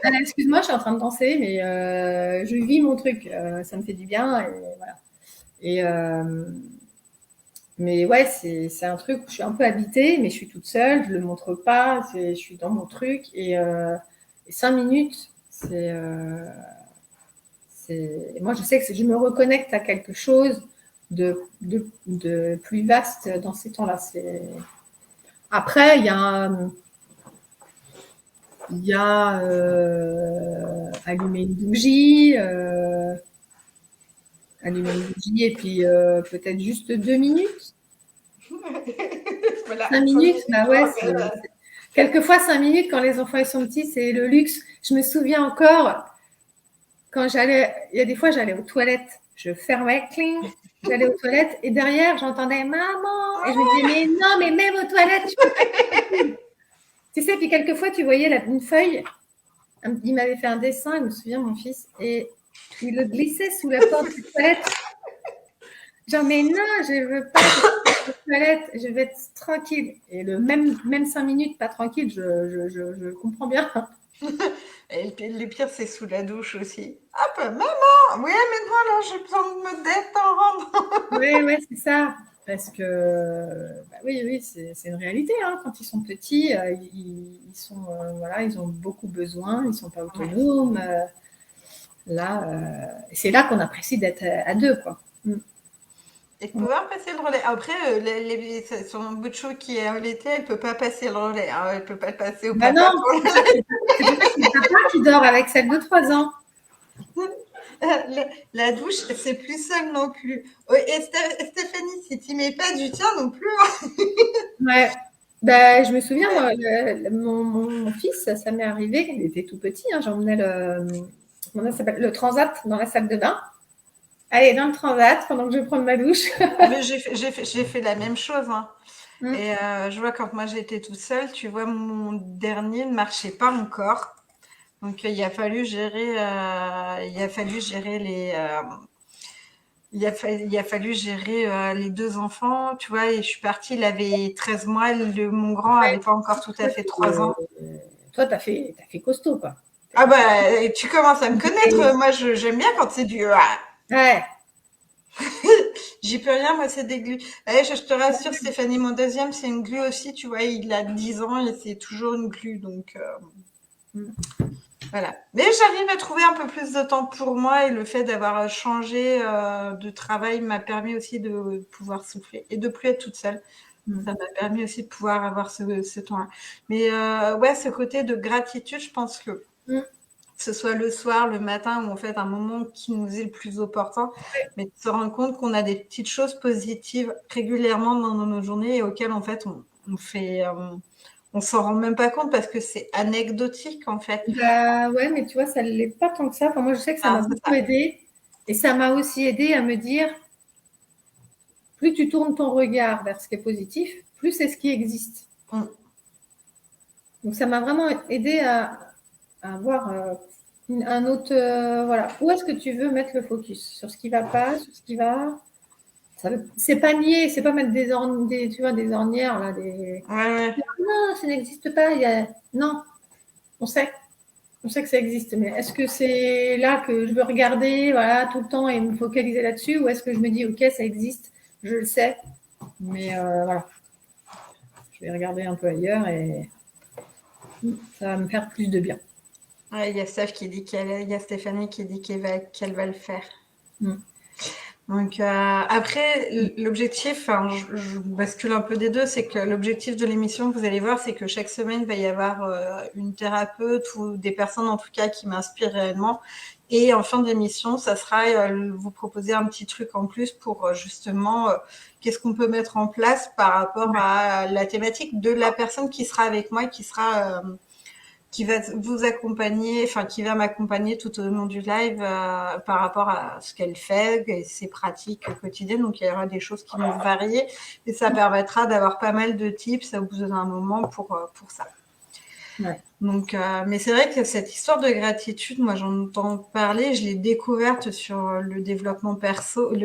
Ah, excuse-moi, je suis en train de danser, mais je vis mon truc, ça me fait du bien, et voilà. Et mais ouais, c'est un truc où je suis un peu habitée, mais je suis toute seule, je le montre pas, je suis dans mon truc, et 5 minutes, moi je sais que je me reconnecte à quelque chose de plus vaste dans ces temps-là. Après, il y a allumer une bougie, et puis peut-être juste 2 minutes. Voilà, 5 minutes, 5 minutes, bah je ouais, regarde. quelquefois 5 minutes quand les enfants ils sont petits, c'est le luxe. Je me souviens encore quand il y a des fois j'allais aux toilettes, je fermais, cling, j'allais aux toilettes et derrière j'entendais maman et je me disais mais non mais même aux toilettes je peux pas être tranquille. Tu sais, puis quelquefois tu voyais une feuille, il m'avait fait un dessin, je me souviens mon fils, et il le glissait sous la porte des toilettes. Genre mais non, je veux pas aux toilettes, je vais être tranquille. Et même 5 minutes pas tranquille, je comprends bien. Et le pire, c'est sous la douche aussi. Hop, maman! Oui, mais moi, là, j'ai besoin de me détendre. Oui, ouais, c'est ça. Parce que, bah oui, oui, c'est une réalité. Hein. Quand ils sont petits, ils sont, voilà, ils ont beaucoup besoin, ils ne sont pas Ouais. autonomes. Là, c'est là qu'on apprécie d'être à deux, quoi. Et de pouvoir passer le relais. Après, son bout de chou qui est allaité, elle peut pas passer le relais. Hein. Elle peut pas le passer au Bah papa non, pour le c'est pour ça que c'est le papa qui dort avec celle de 3 ans. la douche, c'est plus seul non plus. Oh, et Stéphanie, si tu mets pas du tien non plus. Ouais. Bah, je me souviens, moi, mon fils, ça m'est arrivé, il était tout petit, hein, j'emmenais comment ça s'appelle, le transat dans la salle de bain. Allez, dans le transat, pendant que je prends ma douche. Mais j'ai fait la même chose. Hein. Mm. Et je vois quand moi j'étais toute seule, tu vois, mon dernier ne marchait pas encore. Donc il a fallu gérer, il a fallu gérer les deux enfants, tu vois. Et je suis partie, il avait 13 mois, mon grand avait pas encore tout à fait 3 ans. Toi, t'as fait costaud, quoi. Ah bah, tu commences à me Et- connaître. Moi, j'aime bien quand c'est du. Ah, Ouais. j'y peux rien, moi, c'est des glues. Allez, je te rassure, Stéphanie, mon deuxième, c'est une glue aussi, tu vois. Il a 10 ans et c'est toujours une glue. Donc, voilà. Mais j'arrive à trouver un peu plus de temps pour moi et le fait d'avoir changé de travail m'a permis aussi de pouvoir souffler et de plus être toute seule. Ça m'a permis aussi de pouvoir avoir ce temps-là. Mais ouais, ce côté de gratitude, je pense que Mm. que ce soit le soir, le matin ou en fait un moment qui nous est le plus opportun, mais de se rendre compte qu'on a des petites choses positives régulièrement dans nos journées et auxquelles en fait on s'en rend même pas compte parce que c'est anecdotique en fait. Bah ouais, mais tu vois, ça ne l'est pas tant que ça. Enfin, moi, je sais que ça Ah, m'a c'est beaucoup ça. aidé. Et ça m'a aussi aidé à me dire, plus tu tournes ton regard vers ce qui est positif, plus c'est ce qui existe. Mm. Donc ça m'a vraiment aidé à avoir un autre... voilà. Où est-ce que tu veux mettre le focus? Sur ce qui va pas, sur ce qui va... C'est pas nier, c'est pas mettre tu vois, des ornières, là, des... Ouais, ouais. Non, ça n'existe pas. Non, on sait. On sait que ça existe, mais est-ce que c'est là que je veux regarder voilà, tout le temps et me focaliser là-dessus ou est-ce que je me dis, OK, ça existe, je le sais, mais voilà, je vais regarder un peu ailleurs et ça va me faire plus de bien. Ouais, il y a Steph qui dit il y a Stéphanie qui dit qu'elle va le faire. Mm. Donc après, l'objectif, enfin, je bascule un peu des deux, c'est que l'objectif de l'émission, vous allez voir, c'est que chaque semaine, il va y avoir une thérapeute ou des personnes en tout cas qui m'inspirent réellement. Et en fin d'émission, ça sera vous proposer un petit truc en plus pour justement qu'est-ce qu'on peut mettre en place par rapport à la thématique de la personne qui sera avec moi et qui va vous accompagner, enfin qui va m'accompagner tout au long du live par rapport à ce qu'elle fait et ses pratiques quotidiennes. Donc il y aura des choses qui vont varier et ça permettra d'avoir pas mal de tips au bout d'un moment pour ça. Ouais. Donc, mais c'est vrai que cette histoire de gratitude, moi j'en entends parler, je l'ai découverte sur le développement perso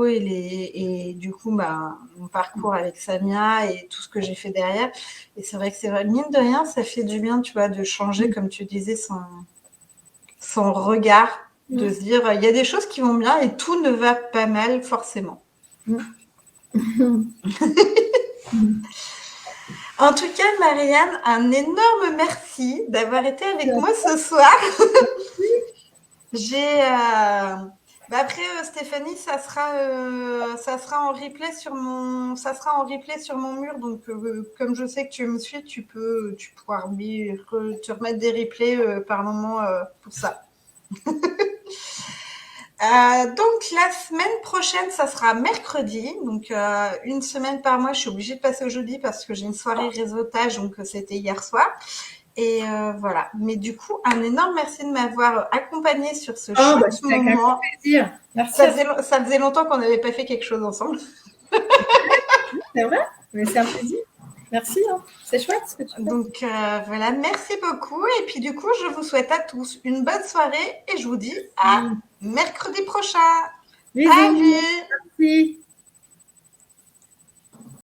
et du coup mon parcours avec Samia et tout ce que j'ai fait derrière. Et c'est vrai que c'est vrai, mine de rien, ça fait du bien, tu vois, de changer, comme tu disais, son regard, de se dire il y a des choses qui vont bien et tout ne va pas mal forcément. En tout cas, Marianne, un énorme merci d'avoir été avec moi ce soir. J'ai après Stéphanie, ça sera en replay sur mon mur. Donc comme je sais que tu me suis, tu pourras te remettre des replays par moment pour ça. Donc la semaine prochaine, ça sera mercredi. Donc une semaine par mois, je suis obligée de passer au jeudi parce que j'ai une soirée réseautage, donc c'était hier soir. Et voilà. Mais du coup, un énorme merci de m'avoir accompagnée sur ce chouette moment. Plaisir. Merci. Ça faisait longtemps qu'on n'avait pas fait quelque chose ensemble. C'est vrai, mais c'est un plaisir. Merci, hein. C'est chouette ce que tu fais. Donc voilà, merci beaucoup. Et puis du coup, je vous souhaite à tous une bonne soirée et je vous dis à mercredi prochain. Bisous. Salut! Merci.